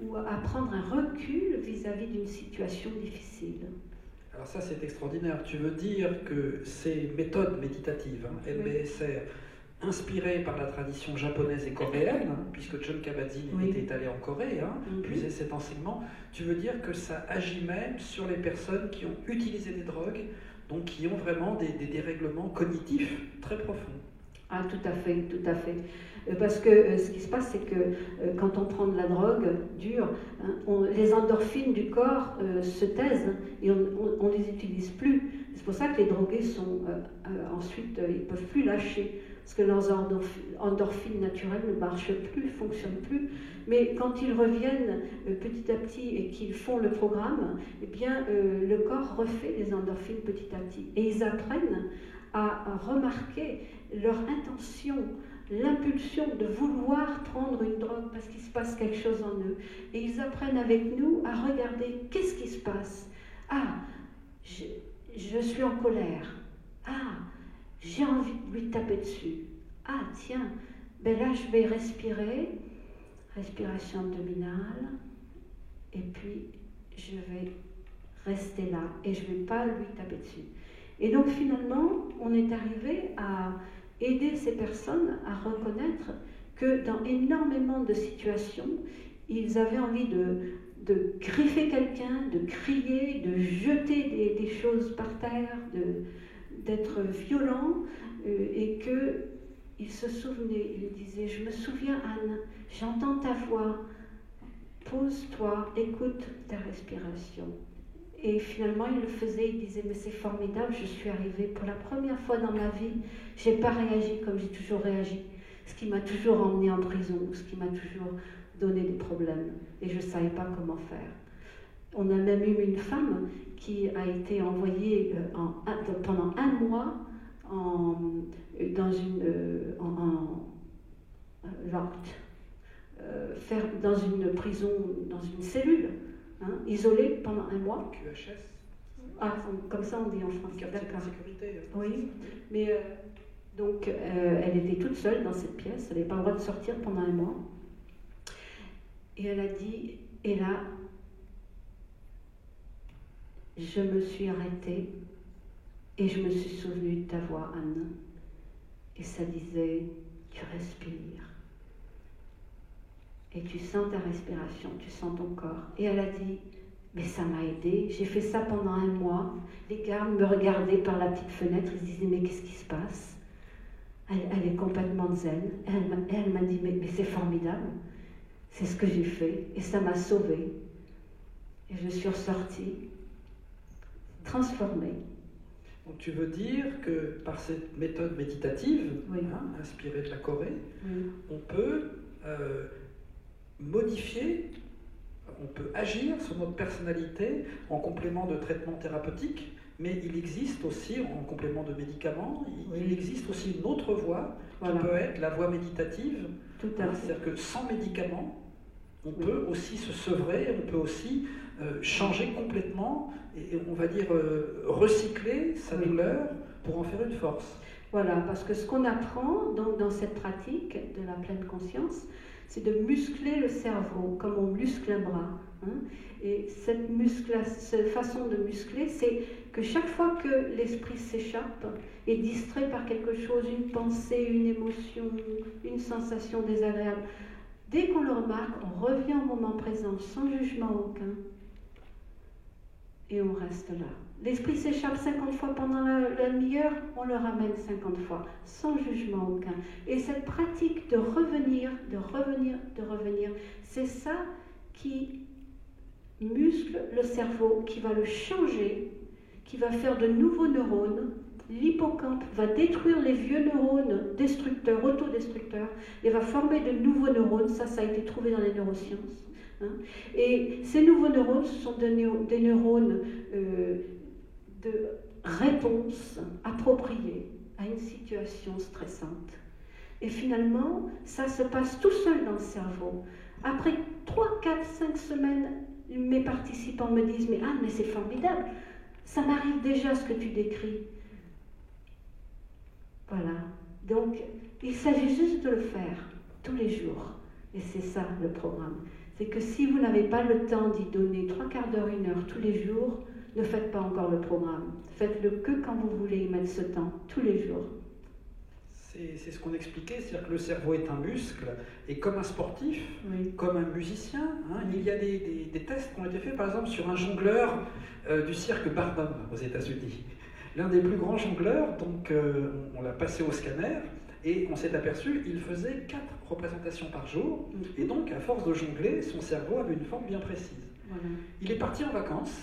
ou à prendre un recul vis-à-vis d'une situation difficile. Alors ça, c'est extraordinaire. Tu veux dire que ces méthodes méditatives, MBSR, inspirées par la tradition japonaise et coréenne, puisque Jon Kabat-Zinn était allé en Corée, puiser cet enseignement, tu veux dire que ça agit même sur les personnes qui ont utilisé des drogues, donc qui ont vraiment des dérèglements cognitifs très profonds? Ah, tout à fait, tout à fait. Parce que ce qui se passe, c'est que quand on prend de la drogue dure, hein, les endorphines du corps se taisent et on les utilise plus. C'est pour ça que les drogués sont ensuite, ils ne peuvent plus lâcher. Parce que leurs endorphines naturelles ne marchent plus, ne fonctionnent plus. Mais quand ils reviennent petit à petit et qu'ils font le programme, eh bien, le corps refait les endorphines petit à petit. Et ils apprennent à remarquer leur intention, l'impulsion de vouloir prendre une drogue parce qu'il se passe quelque chose en eux. Et ils apprennent avec nous à regarder qu'est-ce qui se passe. Ah, je suis en colère. Ah, j'ai envie de lui taper dessus. Ah, tiens, ben là je vais respirer, respiration abdominale, et puis je vais rester là et je ne vais pas lui taper dessus. Et donc finalement, on est arrivé à aider ces personnes à reconnaître que dans énormément de situations, ils avaient envie de griffer quelqu'un, de crier, de jeter des choses par terre, d'être violents, et qu'ils se souvenaient, ils disaient « Je me souviens Anne, j'entends ta voix, pose-toi, écoute ta respiration ». Et finalement, il le faisait, il disait « Mais c'est formidable, je suis arrivée pour la première fois dans ma vie, je n'ai pas réagi comme j'ai toujours réagi, ce qui m'a toujours emmenée en prison, ce qui m'a toujours donné des problèmes, et je ne savais pas comment faire. » On a même eu une femme qui a été envoyée pendant 1 mois dans une prison, dans une cellule, hein, isolée pendant 1 mois. QHS. Ah, comme ça on dit en français. D'accord. Sécurité. Oui, mais donc elle était toute seule dans cette pièce, elle n'avait pas le droit de sortir pendant 1 mois. Et elle a dit, et là, je me suis arrêtée et je me suis souvenue de ta voix, Anne. Et ça disait, tu respires. Et tu sens ta respiration, tu sens ton corps. Et elle a dit, mais ça m'a aidée, j'ai fait ça pendant 1 mois. Les gardes me regardaient par la petite fenêtre, ils se disaient, mais qu'est-ce qui se passe ? Elle est complètement zen. Elle m'a dit, mais c'est formidable. C'est ce que j'ai fait et ça m'a sauvée. Et je suis ressortie, transformée. Donc tu veux dire que par cette méthode méditative, oui. Inspirée de la Corée, oui. On peut modifier, on peut agir sur notre personnalité en complément de traitement thérapeutique, mais il existe aussi, en complément de médicaments, il existe aussi une autre voie qui peut être la voie méditative. Tout à fait. C'est-à-dire que sans médicaments, on peut aussi se sevrer, on peut aussi changer complètement et on va dire recycler sa douleur pour en faire une force. Voilà, parce que ce qu'on apprend donc, dans cette pratique de la pleine conscience, c'est de muscler le cerveau comme on muscle un bras. Hein. Et cette façon de muscler, c'est que chaque fois que l'esprit s'échappe, est distrait par quelque chose, une pensée, une émotion, une sensation désagréable, dès qu'on le remarque, on revient au moment présent sans jugement aucun et on reste là. L'esprit s'échappe 50 fois pendant la demi-heure, on le ramène 50 fois sans jugement aucun. Et cette pratique de revenir, c'est ça qui muscle le cerveau, qui va le changer, qui va faire de nouveaux neurones. L'hippocampe va détruire les vieux neurones destructeurs, autodestructeurs, et va former de nouveaux neurones. Ça a été trouvé dans les neurosciences. Hein. Et ces nouveaux neurones, ce sont des neurones de réponse appropriée à une situation stressante. Et finalement, ça se passe tout seul dans le cerveau. Après 3, 4, 5 semaines, mes participants me disent « Mais Anne, mais c'est formidable, ça m'arrive déjà ce que tu décris. » Voilà. Donc, il s'agit juste de le faire tous les jours. Et c'est ça le programme. C'est que si vous n'avez pas le temps d'y donner 3/4 d'heure, 1 heure tous les jours, ne faites pas encore le programme. Faites-le que quand vous voulez y mettre ce temps, tous les jours. C'est ce qu'on expliquait, c'est-à-dire que le cerveau est un muscle, et comme un sportif, comme un musicien, il y a des tests qui ont été faits, par exemple, sur un jongleur du cirque Barnum aux États-Unis. L'un des plus grands jongleurs, donc on l'a passé au scanner, Et on s'est aperçu, il faisait 4 représentations par jour, et donc à force de jongler, son cerveau avait une forme bien précise. Voilà. Il est parti en vacances,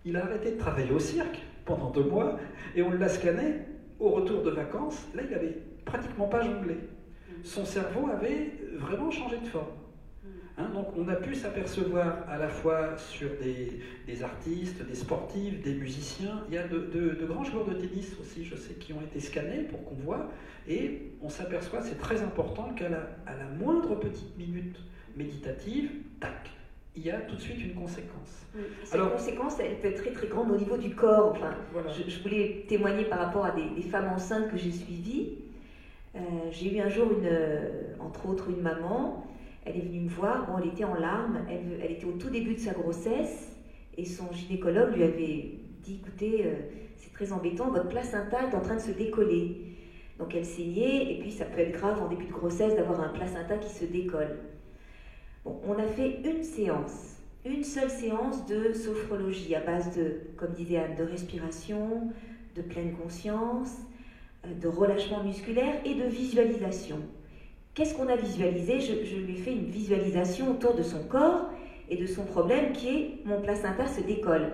il a arrêté de travailler au cirque pendant 2 mois, et on l'a scanné au retour de vacances. Là, il n'avait pratiquement pas jonglé. Son cerveau avait vraiment changé de forme. Hein, donc on a pu s'apercevoir à la fois sur des artistes, des sportifs, des musiciens. Il y a de grands joueurs de tennis aussi, je sais, qui ont été scannés pour qu'on voit. Et on s'aperçoit, c'est très important, qu'à la moindre petite minute méditative, tac, il y a tout de suite une conséquence. Oui, cette conséquence, elle peut être très très grande au niveau du corps. Enfin, voilà. je voulais témoigner par rapport à des femmes enceintes que j'ai suivies. J'ai eu un jour, entre autres, une maman. Elle est venue me voir, bon, elle était en larmes, elle était au tout début de sa grossesse, et son gynécologue lui avait dit, écoutez, c'est très embêtant, votre placenta est en train de se décoller. Donc elle saignait, et puis ça peut être grave en début de grossesse d'avoir un placenta qui se décolle. Bon, on a fait une seule séance de sophrologie à base de, comme disait Anne, de respiration, de pleine conscience, de relâchement musculaire et de visualisation. Qu'est-ce qu'on a visualisé ? Je lui ai fait une visualisation autour de son corps et de son problème qui est « mon placenta se décolle ».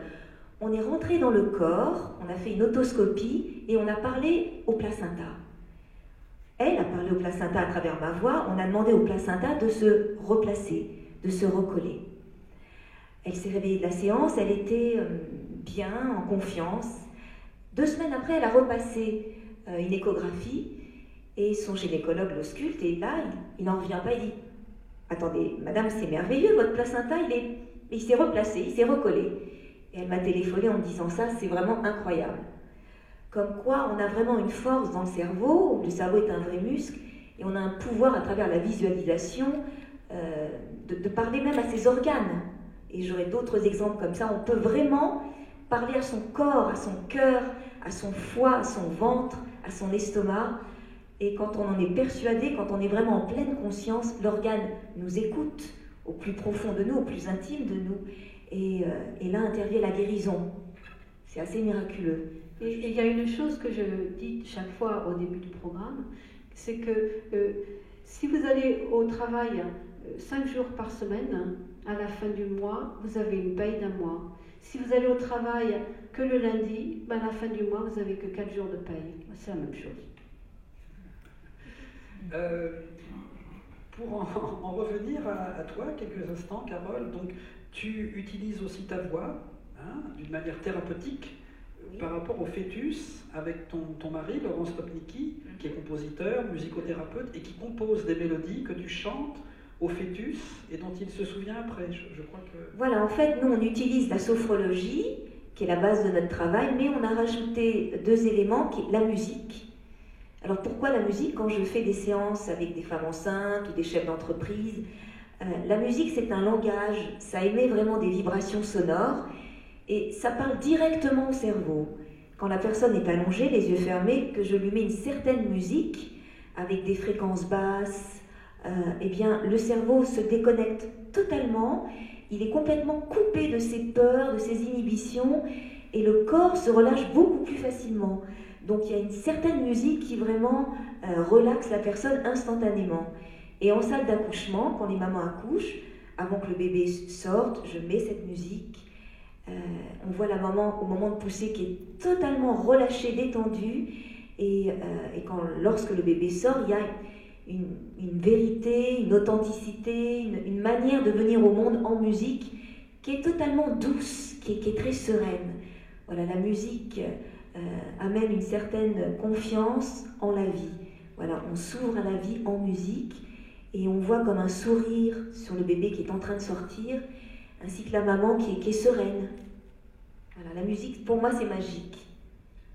On est rentré dans le corps, on a fait une otoscopie et on a parlé au placenta. Elle a parlé au placenta à travers ma voix, on a demandé au placenta de se replacer, de se recoller. Elle s'est réveillée de la séance, elle était bien, en confiance. 2 semaines après, elle a repassé une échographie. Et son gynécologue l'ausculte, et là, il n'en revient pas, il dit « Attendez, madame, c'est merveilleux, votre placenta, il s'est replacé, il s'est recollé. » Et elle m'a téléphoné en me disant ça, c'est vraiment incroyable. Comme quoi, on a vraiment une force dans le cerveau est un vrai muscle, et on a un pouvoir à travers la visualisation de parler même à ses organes. Et j'aurai d'autres exemples comme ça, on peut vraiment parler à son corps, à son cœur, à son foie, à son ventre, à son estomac. Et quand on en est persuadé, quand on est vraiment en pleine conscience, l'organe nous écoute au plus profond de nous, au plus intime de nous. Et là intervient la guérison. C'est assez miraculeux. Et il y a une chose que je dis chaque fois au début du programme, c'est que si vous allez au travail 5 jours par semaine, à la fin du mois, vous avez une paye d'1 mois. Si vous allez au travail que le lundi, à la fin du mois, vous n'avez que 4 jours de paye. C'est la même chose. Pour en revenir à toi quelques instants, Carole, donc tu utilises aussi ta voix d'une manière thérapeutique par rapport au fœtus avec ton mari, Laurent Stopnicki, qui est compositeur, musicothérapeute et qui compose des mélodies que tu chantes au fœtus et dont il se souvient après. Je crois que... Voilà, en fait, nous on utilise la sophrologie, qui est la base de notre travail, mais on a rajouté 2 éléments, qui est la musique. Alors pourquoi la musique? Quand je fais des séances avec des femmes enceintes ou des chefs d'entreprise, la musique c'est un langage, ça émet vraiment des vibrations sonores et ça parle directement au cerveau. Quand la personne est allongée, les yeux fermés, que je lui mets une certaine musique avec des fréquences basses, eh bien le cerveau se déconnecte totalement, il est complètement coupé de ses peurs, de ses inhibitions et le corps se relâche beaucoup plus facilement. Donc il y a une certaine musique qui vraiment relaxe la personne instantanément. Et en salle d'accouchement, quand les mamans accouchent, avant que le bébé sorte, je mets cette musique. On voit la maman au moment de pousser qui est totalement relâchée, détendue. Et lorsque le bébé sort, il y a une vérité, une authenticité, une manière de venir au monde en musique qui est totalement douce, qui est très sereine. Voilà, la musique... amène une certaine confiance en la vie. Voilà, on s'ouvre à la vie en musique et on voit comme un sourire sur le bébé qui est en train de sortir, ainsi que la maman qui est sereine. Voilà, la musique, pour moi, c'est magique.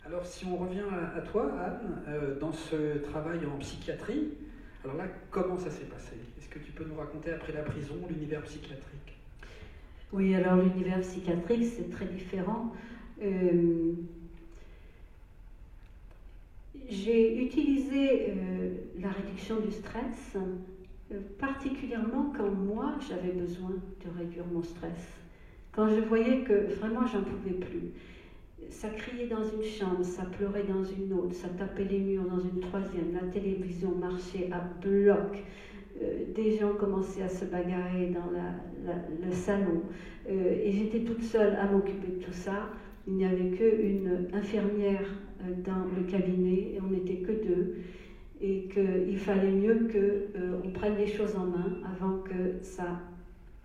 Alors, si on revient à toi, Anne, dans ce travail en psychiatrie, alors là, comment ça s'est passé? Est-ce que tu peux nous raconter, après la prison, l'univers psychiatrique? Oui, alors l'univers psychiatrique, c'est très différent. J'ai utilisé la réduction du stress, particulièrement quand moi j'avais besoin de réduire mon stress. Quand je voyais que vraiment j'en pouvais plus. ça criait dans une chambre, ça pleurait dans une autre, ça tapait les murs dans une troisième, la télévision marchait à bloc, des gens commençaient à se bagarrer dans le salon, et j'étais toute seule à m'occuper de tout ça. Il n'y avait qu'une infirmière dans le cabinet, et on n'était que deux, et qu'il fallait mieux qu'on prenne les choses en main avant que ça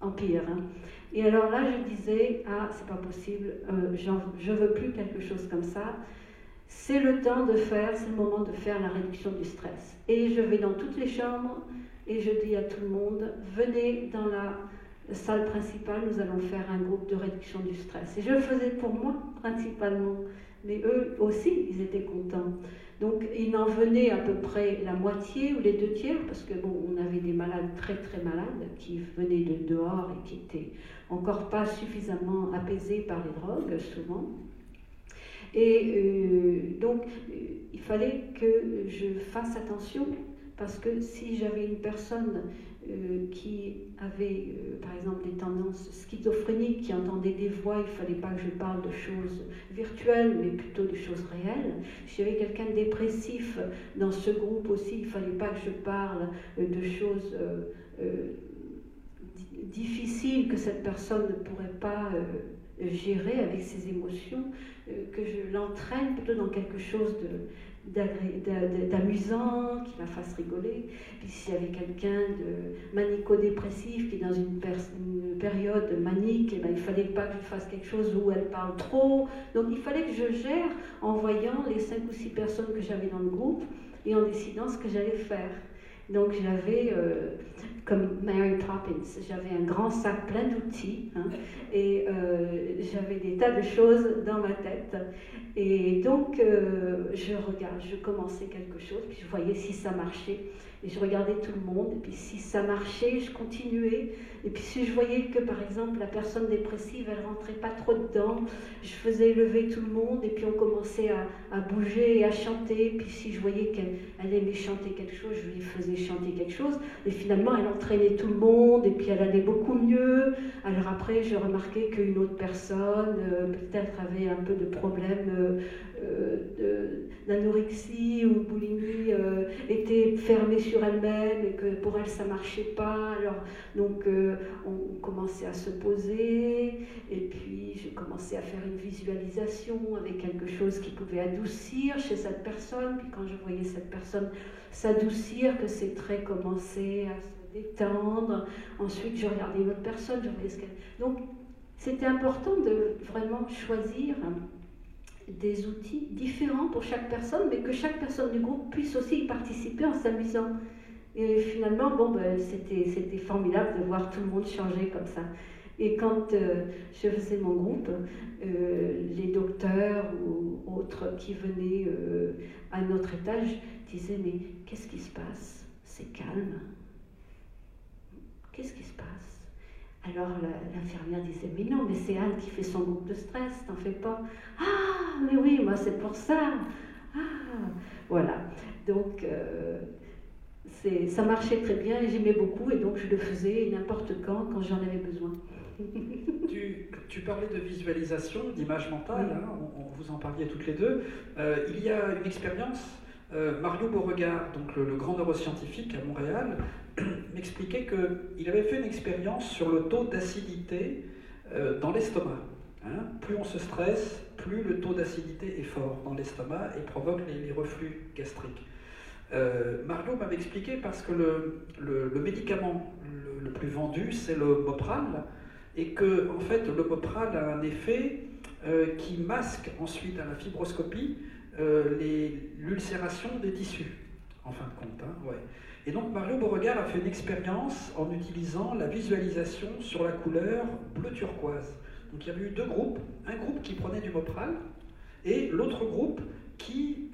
empire. Hein. Et alors là, je disais, c'est pas possible, je veux plus quelque chose comme ça. C'est le temps de faire, c'est le moment de faire la réduction du stress. Et je vais dans toutes les chambres et je dis à tout le monde, venez dans la salle principale, nous allons faire un groupe de réduction du stress. Et je le faisais pour moi principalement, mais eux aussi, ils étaient contents. Donc il en venait à peu près la moitié ou les 2/3, parce que bon, on avait des malades très très malades qui venaient de dehors et qui étaient encore pas suffisamment apaisés par les drogues souvent. Et donc il fallait que je fasse attention, parce que si j'avais une personne qui avait par exemple des tendances schizophréniques, qui entendait des voix, il ne fallait pas que je parle de choses virtuelles, mais plutôt de choses réelles. Si j'avais quelqu'un de dépressif dans ce groupe aussi, il ne fallait pas que je parle de choses difficiles que cette personne ne pourrait pas gérer avec ses émotions, que je l'entraîne plutôt dans quelque chose d'amusant, qui la fasse rigoler. Puis s'il y avait quelqu'un de manico-dépressif qui est dans une période manique, il ne fallait pas que je fasse quelque chose où elle parle trop. Donc il fallait que je gère en voyant les 5 ou 6 personnes que j'avais dans le groupe et en décidant ce que j'allais faire. Donc j'avais, comme Mary Poppins, j'avais un grand sac plein d'outils, hein, et j'avais des tas de choses dans ma tête. Et donc je commençais quelque chose, puis je voyais si ça marchait. Et je regardais tout le monde, et puis si ça marchait, je continuais. Et puis si je voyais que, par exemple, la personne dépressive, elle rentrait pas trop dedans, je faisais lever tout le monde, et puis on commençait à bouger et à chanter. Puis si je voyais qu'elle aimait chanter quelque chose, je lui faisais chanter quelque chose. Et finalement, elle entraînait tout le monde, et puis elle allait beaucoup mieux. Alors après, je remarquais qu'une autre personne, peut-être avait un peu de problème d'anorexie ou boulimie, était fermée sur elle-même et que pour elle ça marchait pas. Alors donc on commençait à se poser, et puis je commençais à faire une visualisation avec quelque chose qui pouvait adoucir chez cette personne. Puis quand je voyais cette personne s'adoucir, que ses traits commençaient à se détendre, ensuite je regardais une autre personne, je voyais ce qu'elle... Donc c'était important de vraiment choisir des outils différents pour chaque personne, mais que chaque personne du groupe puisse aussi y participer en s'amusant. Et finalement, c'était formidable de voir tout le monde changer comme ça. Et quand je faisais mon groupe, les docteurs ou autres qui venaient à notre étage disaient « Mais qu'est-ce qui se passe? C'est calme. Qu'est-ce qui se passe ?» Alors l'infirmière disait « Mais non, mais c'est Anne qui fait son groupe de stress, t'en fais pas. »« Ah, mais oui, moi c'est pour ça. » Ah, voilà. Donc ça marchait très bien et j'aimais beaucoup, et donc je le faisais n'importe quand j'en avais besoin. Tu parlais de visualisation, d'image mentale, hein, vous en parliez toutes les deux. Il y a une expérience, Mario Beauregard, donc le grand neuroscientifique à Montréal, m'expliquait qu'il avait fait une expérience sur le taux d'acidité dans l'estomac. Hein. Plus on se stresse, plus le taux d'acidité est fort dans l'estomac et provoque les reflux gastriques. Mario m'avait expliqué parce que le médicament le plus vendu, c'est le Mopral, et que en fait, le Mopral a un effet qui masque ensuite à la fibroscopie l'ulcération des tissus, en fin de compte. Hein, ouais. Et donc Mario Beauregard a fait une expérience en utilisant la visualisation sur la couleur bleu turquoise. Donc il y avait eu 2 groupes, un groupe qui prenait du Mopral et l'autre groupe qui,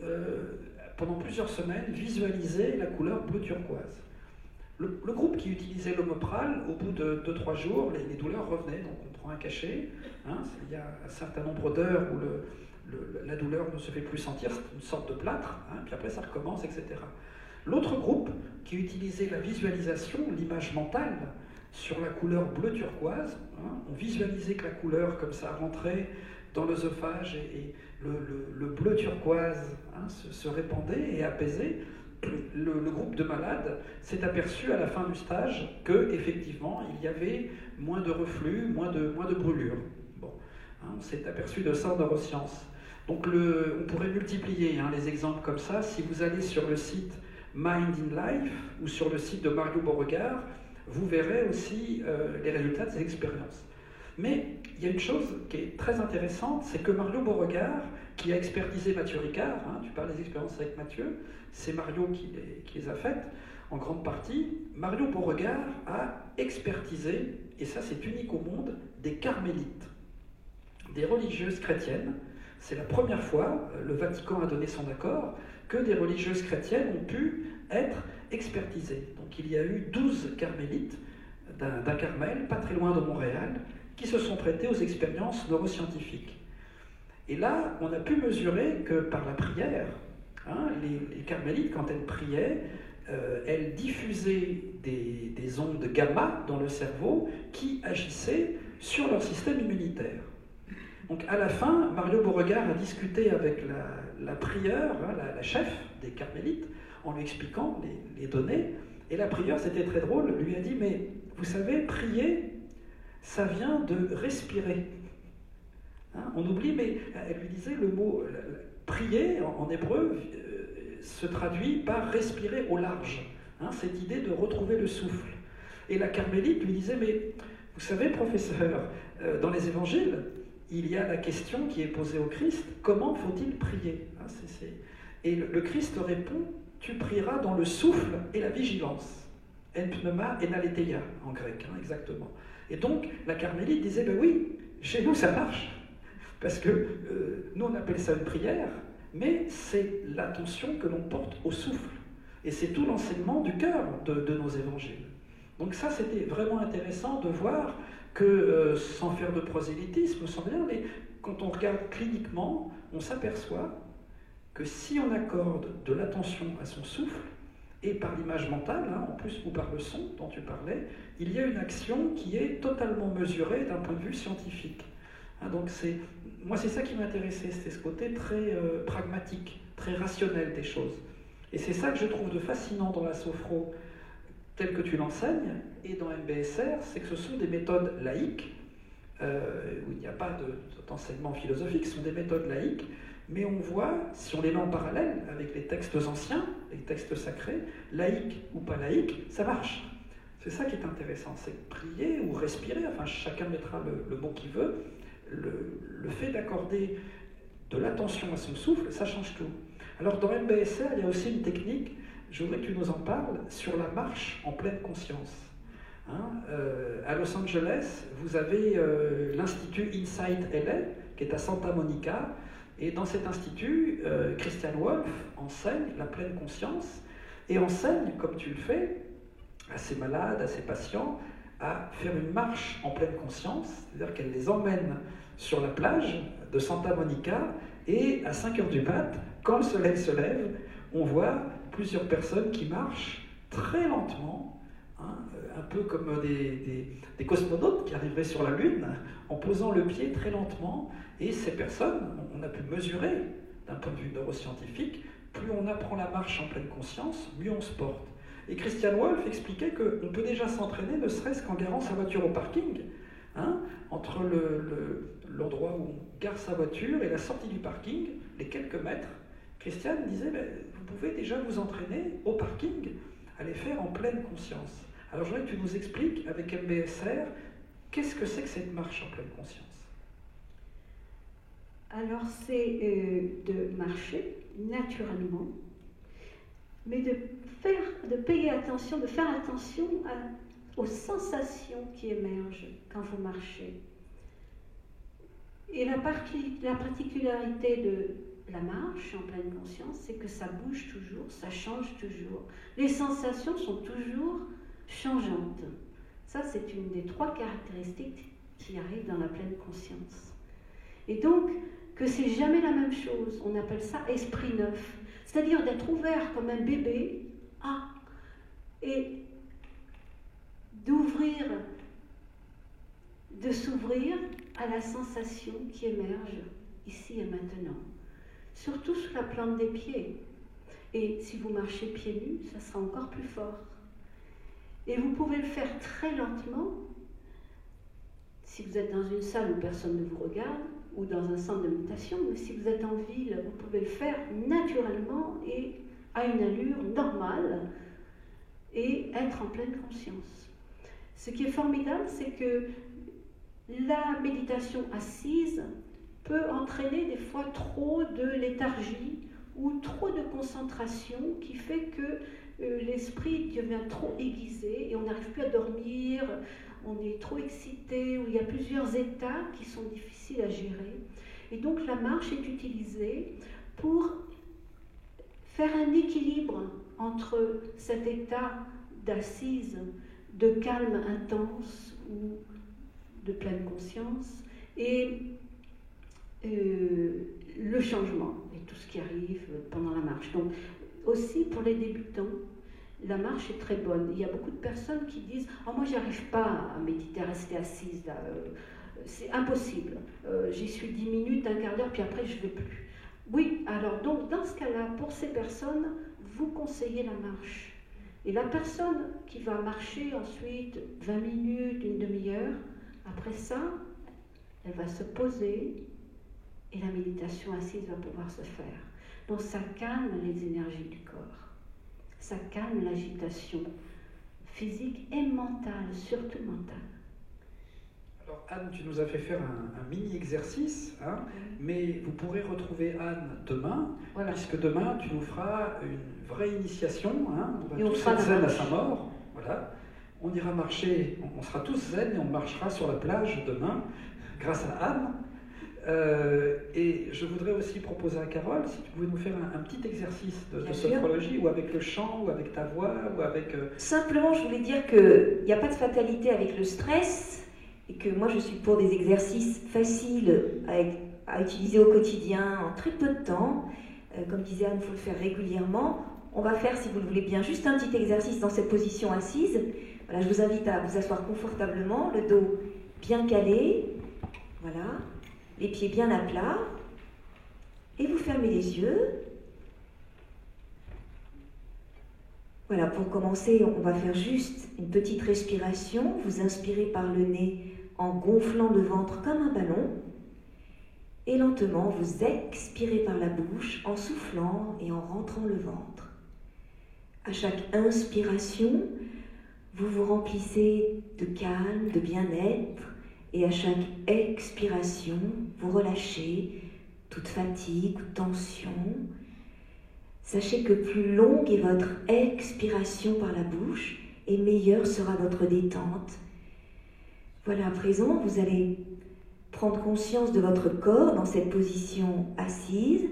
pendant plusieurs semaines, visualisait la couleur bleu turquoise. Le groupe qui utilisait le Mopral, au bout de 2-3 jours, les douleurs revenaient. Donc on prend un cachet, hein, il y a un certain nombre d'heures où la douleur ne se fait plus sentir, c'est une sorte de plâtre, hein, puis après ça recommence, etc. L'autre groupe qui utilisait la visualisation, l'image mentale, sur la couleur bleu turquoise, hein, on visualisait que la couleur comme ça rentrait dans l'œsophage et le bleu turquoise se répandait et apaisait. Le groupe de malades s'est aperçu à la fin du stage qu'effectivement, il y avait moins de reflux, moins de brûlures. Bon, on s'est aperçu de ça en neurosciences. Donc on pourrait multiplier les exemples comme ça. Si vous allez sur le site Mind in Life ou sur le site de Mario Beauregard, vous verrez aussi les résultats de ces expériences. Mais il y a une chose qui est très intéressante, c'est que Mario Beauregard, qui a expertisé Mathieu Ricard, tu parles des expériences avec Mathieu, c'est Mario qui les a faites en grande partie. Mario Beauregard a expertisé, et ça c'est unique au monde, des carmélites, des religieuses chrétiennes. C'est la première fois, le Vatican a donné son accord, que des religieuses chrétiennes ont pu être expertisées. Donc il y a eu 12 carmélites d'un Carmel, pas très loin de Montréal, qui se sont prêtés aux expériences neuroscientifiques. Et là, on a pu mesurer que par la prière, les carmélites, quand elles priaient, elles diffusaient des ondes gamma dans le cerveau qui agissaient sur leur système immunitaire. Donc à la fin, Mario Beauregard a discuté avec la prieure, la chef des carmélites, en lui expliquant les données. Et la prieure, c'était très drôle, lui a dit « Mais vous savez, prier, ça vient de respirer. » On oublie, mais elle lui disait le mot « prier » en hébreu se traduit par « respirer au large ». Cette idée de retrouver le souffle. Et la carmélite lui disait « Mais vous savez, professeur, dans les évangiles, il y a la question qui est posée au Christ, comment faut-il prier ? Et le Christ répond, tu prieras dans le souffle et la vigilance. En pneuma et naletheia, en grec, exactement. Et donc, la carmélite disait, ben oui, chez nous ça marche, parce que nous on appelle ça une prière, mais c'est l'attention que l'on porte au souffle. Et c'est tout l'enseignement du cœur de nos évangiles. Donc ça, c'était vraiment intéressant de voir que, sans faire de prosélytisme, sans rien, mais quand on regarde cliniquement, on s'aperçoit que si on accorde de l'attention à son souffle, et par l'image mentale, en plus, ou par le son dont tu parlais, il y a une action qui est totalement mesurée d'un point de vue scientifique. Donc moi, c'est ça qui m'intéressait, c'était ce côté très pragmatique, très rationnel des choses. Et c'est ça que je trouve de fascinant dans la sophro, telle que tu l'enseignes, et dans MBSR, c'est que ce sont des méthodes laïques, où il n'y a pas d'enseignement philosophique, ce sont des méthodes laïques, mais on voit, si on les met en parallèle avec les textes anciens, les textes sacrés, laïques ou pas laïques, ça marche. C'est ça qui est intéressant, c'est prier ou respirer, enfin chacun mettra le mot qu'il veut, le fait d'accorder de l'attention à son souffle, ça change tout. Alors dans MBSR, il y a aussi une technique, je voudrais que tu nous en parles, sur la marche en pleine conscience. À Los Angeles, vous avez l'Institut Insight LA, qui est à Santa Monica, et dans cet institut, Christian Wolff enseigne la pleine conscience, et enseigne, comme tu le fais, à ses malades, à ses patients, à faire une marche en pleine conscience, c'est-à-dire qu'elle les emmène sur la plage de Santa Monica, et à 5h du mat', quand le soleil se lève, on voit plusieurs personnes qui marchent très lentement, un peu comme des cosmonautes qui arriveraient sur la Lune, en posant le pied très lentement, et ces personnes, on a pu mesurer, d'un point de vue neuroscientifique, plus on apprend la marche en pleine conscience, mieux on se porte. Et Christian Wolff expliquait qu'on peut déjà s'entraîner, ne serait-ce qu'en garant sa voiture au parking, entre l'endroit où on gare sa voiture et la sortie du parking, les quelques mètres. Christian disait, vous pouvez déjà vous entraîner au parking, à les faire en pleine conscience. Alors je voudrais que tu nous expliques, avec MBSR, qu'est-ce que c'est que cette marche en pleine conscience ? Alors c'est de marcher naturellement, mais de payer attention, de faire attention aux sensations qui émergent quand vous marchez. Et la particularité de la marche en pleine conscience, c'est que ça bouge toujours, ça change toujours. Les sensations sont toujours changeantes. Ça, c'est une des 3 caractéristiques qui arrivent dans la pleine conscience. Et donc, que c'est jamais la même chose. On appelle ça esprit neuf. C'est-à-dire d'être ouvert comme un bébé, et d'ouvrir de s'ouvrir à la sensation qui émerge ici et maintenant, surtout sous la plante des pieds. Et si vous marchez pieds nus, ça sera encore plus fort. Et vous pouvez le faire très lentement, si vous êtes dans une salle où personne ne vous regarde, ou dans un centre de méditation, mais si vous êtes en ville, vous pouvez le faire naturellement et à une allure normale et être en pleine conscience. Ce qui est formidable, c'est que la méditation assise peut entraîner des fois trop de léthargie ou trop de concentration qui fait que l'esprit devient trop aiguisé et on n'arrive plus à dormir, on est trop excité, ou il y a plusieurs états qui sont difficiles à gérer. Et donc la marche est utilisée pour faire un équilibre entre cet état d'assise, de calme intense ou de pleine conscience et le changement et tout ce qui arrive pendant la marche. Donc aussi pour les débutants, la marche est très bonne. Il y a beaucoup de personnes qui disent « Oh, moi, j'arrive pas à méditer, à rester assise, là. C'est impossible. J'y suis 10 minutes, un quart d'heure, puis après, je ne vais plus. » Oui, alors donc, dans ce cas-là, pour ces personnes, vous conseillez la marche. Et la personne qui va marcher ensuite 20 minutes, une demi-heure, après ça, elle va se poser et la méditation assise va pouvoir se faire. Donc ça calme les énergies du corps. Ça calme l'agitation physique et mentale, surtout mentale. Alors Anne, tu nous as fait faire un mini-exercice, hein, mais vous pourrez retrouver Anne demain, voilà. Puisque demain tu nous feras une vraie initiation, hein, on va tous être zen à sa mort, voilà. On ira marcher, on sera tous zen et on marchera sur la plage demain, grâce à Anne. Et je voudrais aussi proposer à Carole, si tu pouvais nous faire un petit exercice de sophrologie, ou avec le chant, ou avec ta voix, ou avec... Simplement, je voulais dire qu'il n'y a pas de fatalité avec le stress, et que moi je suis pour des exercices faciles à utiliser au quotidien en très peu de temps. Comme disait Anne, il faut le faire régulièrement. On va faire, si vous le voulez bien, juste un petit exercice dans cette position assise. Voilà, je vous invite à vous asseoir confortablement, le dos bien calé, voilà. Les pieds bien à plat, et vous fermez les yeux. Voilà, pour commencer, on va faire juste une petite respiration. Vous inspirez par le nez en gonflant le ventre comme un ballon, et lentement, vous expirez par la bouche en soufflant et en rentrant le ventre. À chaque inspiration, vous vous remplissez de calme, de bien-être, et à chaque expiration, vous relâchez toute fatigue ou tension. Sachez que plus longue est votre expiration par la bouche, et meilleure sera votre détente. Voilà, à présent, vous allez prendre conscience de votre corps dans cette position assise,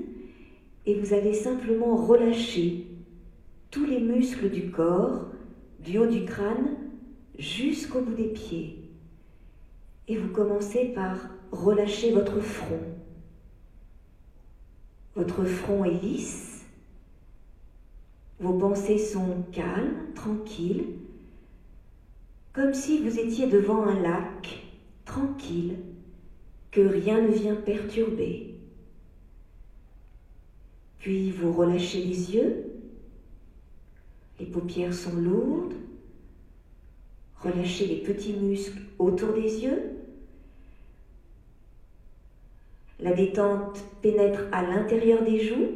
et vous allez simplement relâcher tous les muscles du corps, du haut du crâne jusqu'au bout des pieds. Et vous commencez par relâcher votre front. Votre front est lisse. Vos pensées sont calmes, tranquilles, comme si vous étiez devant un lac, tranquille, que rien ne vient perturber. Puis vous relâchez les yeux. Les paupières sont lourdes. Relâchez les petits muscles autour des yeux. La détente pénètre à l'intérieur des joues.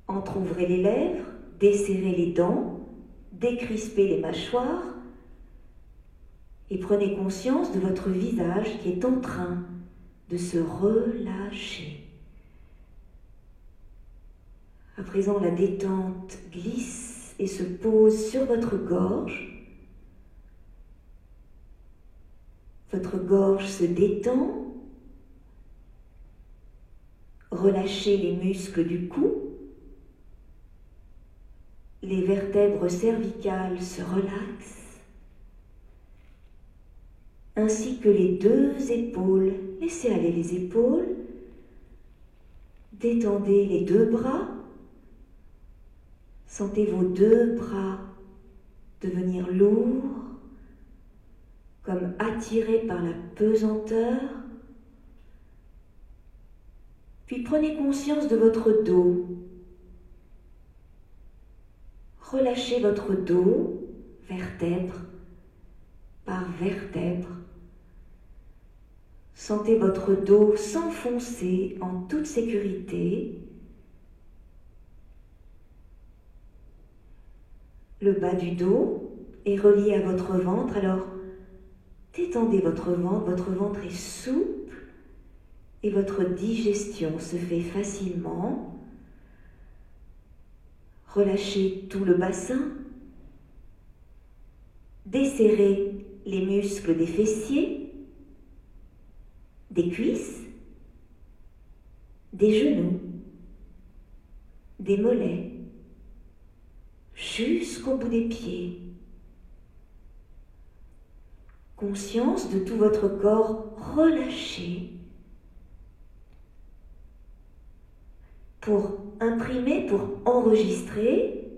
Entr'ouvrez les lèvres, desserrez les dents, décrispez les mâchoires et prenez conscience de votre visage qui est en train de se relâcher. À présent, la détente glisse et se pose sur votre gorge. Votre gorge se détend. Relâchez les muscles du cou. Les vertèbres cervicales se relaxent, ainsi que les deux épaules. Laissez aller les épaules. Détendez les deux bras. Sentez vos deux bras devenir lourds, comme attiré par la pesanteur. Puis prenez conscience de votre dos. Relâchez votre dos, vertèbre par vertèbre. Sentez votre dos s'enfoncer en toute sécurité. Le bas du dos est relié à votre ventre, alors détendez votre ventre est souple et votre digestion se fait facilement. Relâchez tout le bassin, desserrez les muscles des fessiers, des cuisses, des genoux, des mollets, jusqu'au bout des pieds. Conscience de tout votre corps relâché pour imprimer, pour enregistrer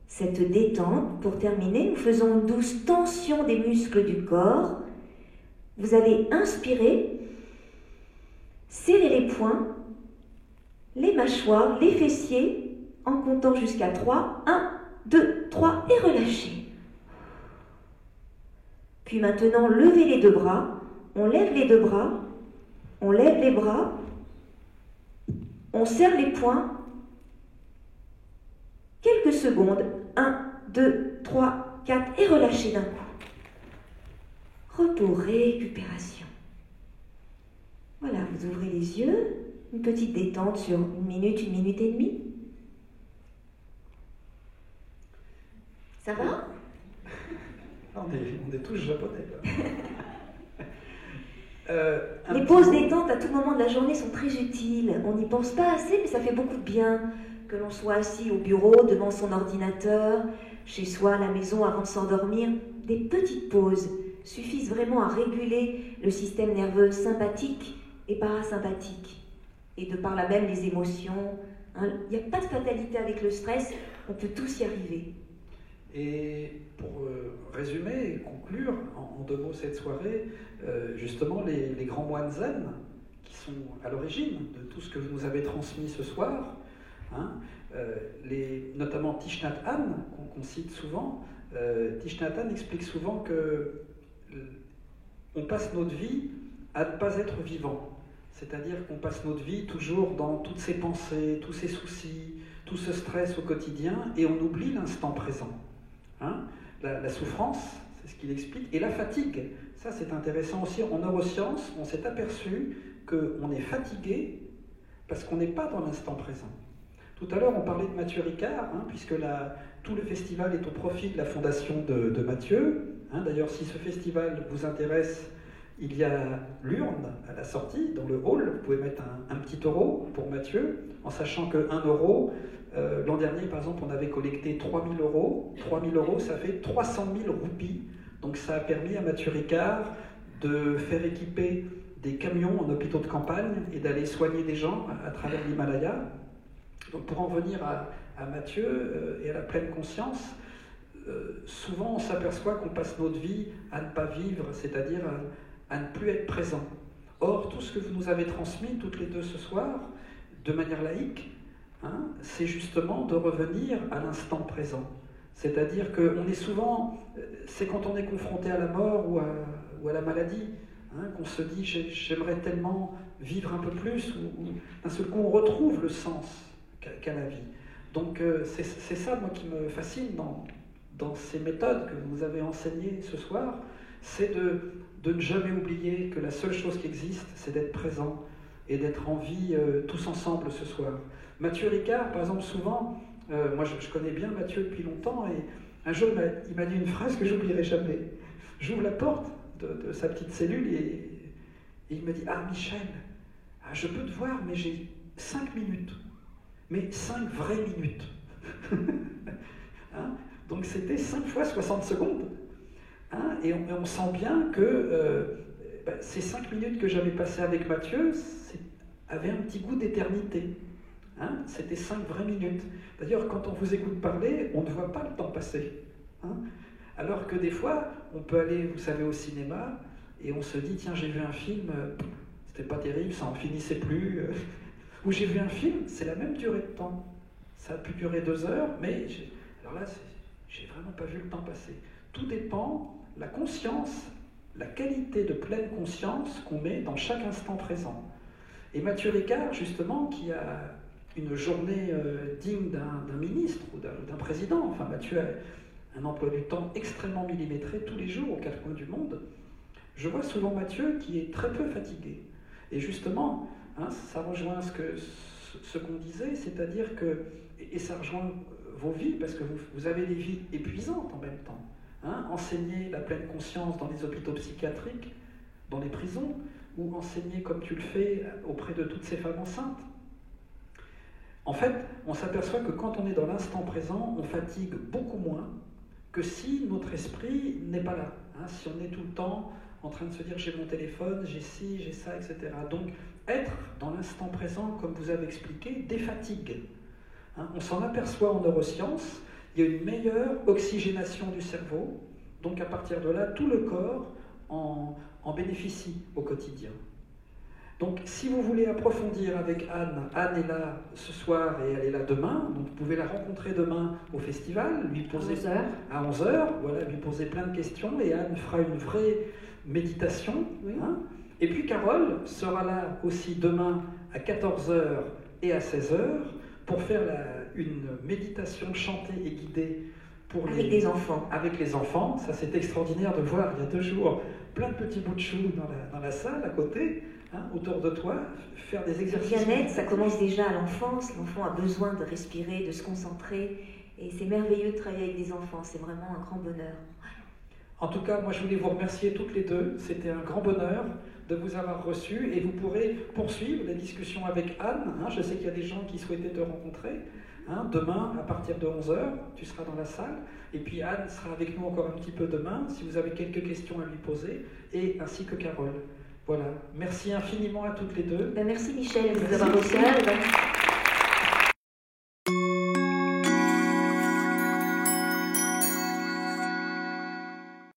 cette détente. Pour terminer, nous faisons une douce tension des muscles du corps. Vous allez inspirer, serrer les poings, les mâchoires, les fessiers, en comptant jusqu'à 3. 1, 2, 3 et relâchez. Puis maintenant, levez les deux bras. On lève les deux bras. On lève les bras. On serre les poings. Quelques secondes. 1, 2, 3, 4 et relâchez d'un coup. Repos, récupération. Voilà, vous ouvrez les yeux. Une petite détente sur 1 minute et demie. Ça va ? On est tous japonais. Les pauses détente à tout moment de la journée sont très utiles. On n'y pense pas assez, mais ça fait beaucoup de bien. Que l'on soit assis au bureau, devant son ordinateur, chez soi, à la maison, avant de s'endormir. Des petites pauses suffisent vraiment à réguler le système nerveux sympathique et parasympathique. Et de par là même les émotions. Il n'y a pas de fatalité avec le stress, on peut tous y arriver. Et pour résumer et conclure en 2 mots cette soirée, justement les grands moines zen qui sont à l'origine de tout ce que vous nous avez transmis ce soir, notamment Thich Nhat Hanh qu'on cite souvent. Thich Nhat Hanh explique souvent que on passe notre vie à ne pas être vivant, c'est-à-dire qu'on passe notre vie toujours dans toutes ces pensées, tous ces soucis, tout ce stress au quotidien, et on oublie l'instant présent. La souffrance, c'est ce qu'il explique, et la fatigue. Ça, c'est intéressant aussi. En neurosciences, on s'est aperçu qu'on est fatigué parce qu'on n'est pas dans l'instant présent. Tout à l'heure, on parlait de Mathieu Ricard, puisque tout le festival est au profit de la fondation de Mathieu. D'ailleurs, si ce festival vous intéresse, il y a l'urne à la sortie, dans le hall. Vous pouvez mettre un petit euro pour Mathieu, en sachant que 1 euro... l'an dernier, par exemple, on avait collecté 3 000 euros. 3 000 euros, ça fait 300 000 roupies. Donc ça a permis à Mathieu Ricard de faire équiper des camions en hôpitaux de campagne et d'aller soigner des gens à travers l'Himalaya. Donc pour en venir à Mathieu et à la pleine conscience, souvent on s'aperçoit qu'on passe notre vie à ne pas vivre, c'est-à-dire à ne plus être présent. Or, tout ce que vous nous avez transmis, toutes les deux ce soir, de manière laïque, c'est justement de revenir à l'instant présent. C'est-à-dire qu'on est souvent, c'est quand on est confronté à la mort ou à la maladie, qu'on se dit j'aimerais tellement vivre un peu plus, ou d'un seul coup on retrouve le sens qu'a la vie. Donc c'est ça, moi, qui me fascine dans ces méthodes que vous nous avez enseignées ce soir, c'est de ne jamais oublier que la seule chose qui existe, c'est d'être présent et d'être en vie tous ensemble ce soir. Mathieu Ricard, par exemple, souvent, moi je connais bien Mathieu depuis longtemps, et un jour il m'a dit une phrase que j'oublierai jamais. J'ouvre la porte de sa petite cellule et il me dit « Ah Michel, je peux te voir, mais j'ai 5 minutes, mais 5 vraies minutes. » Donc c'était 5 fois 60 secondes. Et on sent bien que ces 5 minutes que j'avais passées avec Mathieu avaient un petit goût d'éternité. C'était 5 vraies minutes. D'ailleurs, quand on vous écoute parler, on ne voit pas le temps passer. Alors que des fois, on peut aller, vous savez, au cinéma, et on se dit, tiens, j'ai vu un film, c'était pas terrible, ça en finissait plus. Ou j'ai vu un film, c'est la même durée de temps. Ça a pu durer 2 heures, mais alors là, j'ai vraiment pas vu le temps passer. Tout dépend, la conscience, la qualité de pleine conscience qu'on met dans chaque instant présent. Et Mathieu Ricard, justement, qui a une journée digne d'un ministre ou d'un président, enfin Mathieu a un emploi du temps extrêmement millimétré tous les jours aux 4 coins du monde, je vois souvent Mathieu qui est très peu fatigué. Et justement, hein, ça rejoint ce qu'on disait, c'est-à-dire que, et ça rejoint vos vies, parce que vous avez des vies épuisantes en même temps. Hein, enseigner la pleine conscience dans les hôpitaux psychiatriques, dans les prisons, ou enseigner comme tu le fais auprès de toutes ces femmes enceintes. En fait, on s'aperçoit que quand on est dans l'instant présent, on fatigue beaucoup moins que si notre esprit n'est pas là. Hein, si on est tout le temps en train de se dire j'ai mon téléphone, j'ai ci, j'ai ça, etc. Donc, être dans l'instant présent, comme vous avez expliqué, défatigue. Hein, on s'en aperçoit en neurosciences, il y a une meilleure oxygénation du cerveau, donc à partir de là, tout le corps en bénéficie au quotidien. Donc, si vous voulez approfondir avec Anne, Anne est là ce soir et elle est là demain, donc vous pouvez la rencontrer demain au festival, lui poser à 11h, voilà, lui poser plein de questions et Anne fera une vraie méditation. Oui. Hein. Et puis Carole sera là aussi demain à 14h et à 16h pour faire une méditation chantée et guidée pour avec des enfants. Avec les enfants, ça c'est extraordinaire de voir, il y a 2 jours, plein de petits bouts de choux dans la salle à côté. Hein, autour de toi, faire des exercices. Le bien-être, ça commence déjà à l'enfance. L'enfant a besoin de respirer, de se concentrer. Et c'est merveilleux de travailler avec des enfants. C'est vraiment un grand bonheur. En tout cas, moi je voulais vous remercier toutes les deux. C'était un grand bonheur de vous avoir reçus. Et vous pourrez poursuivre la discussion avec Anne. Hein, je sais qu'il y a des gens qui souhaitaient te rencontrer. Hein, demain, à partir de 11h, tu seras dans la salle. Et puis Anne sera avec nous encore un petit peu demain, si vous avez quelques questions à lui poser. Et ainsi que Carole. Voilà, merci infiniment à toutes les deux. Merci Michel de nous avoir reçus.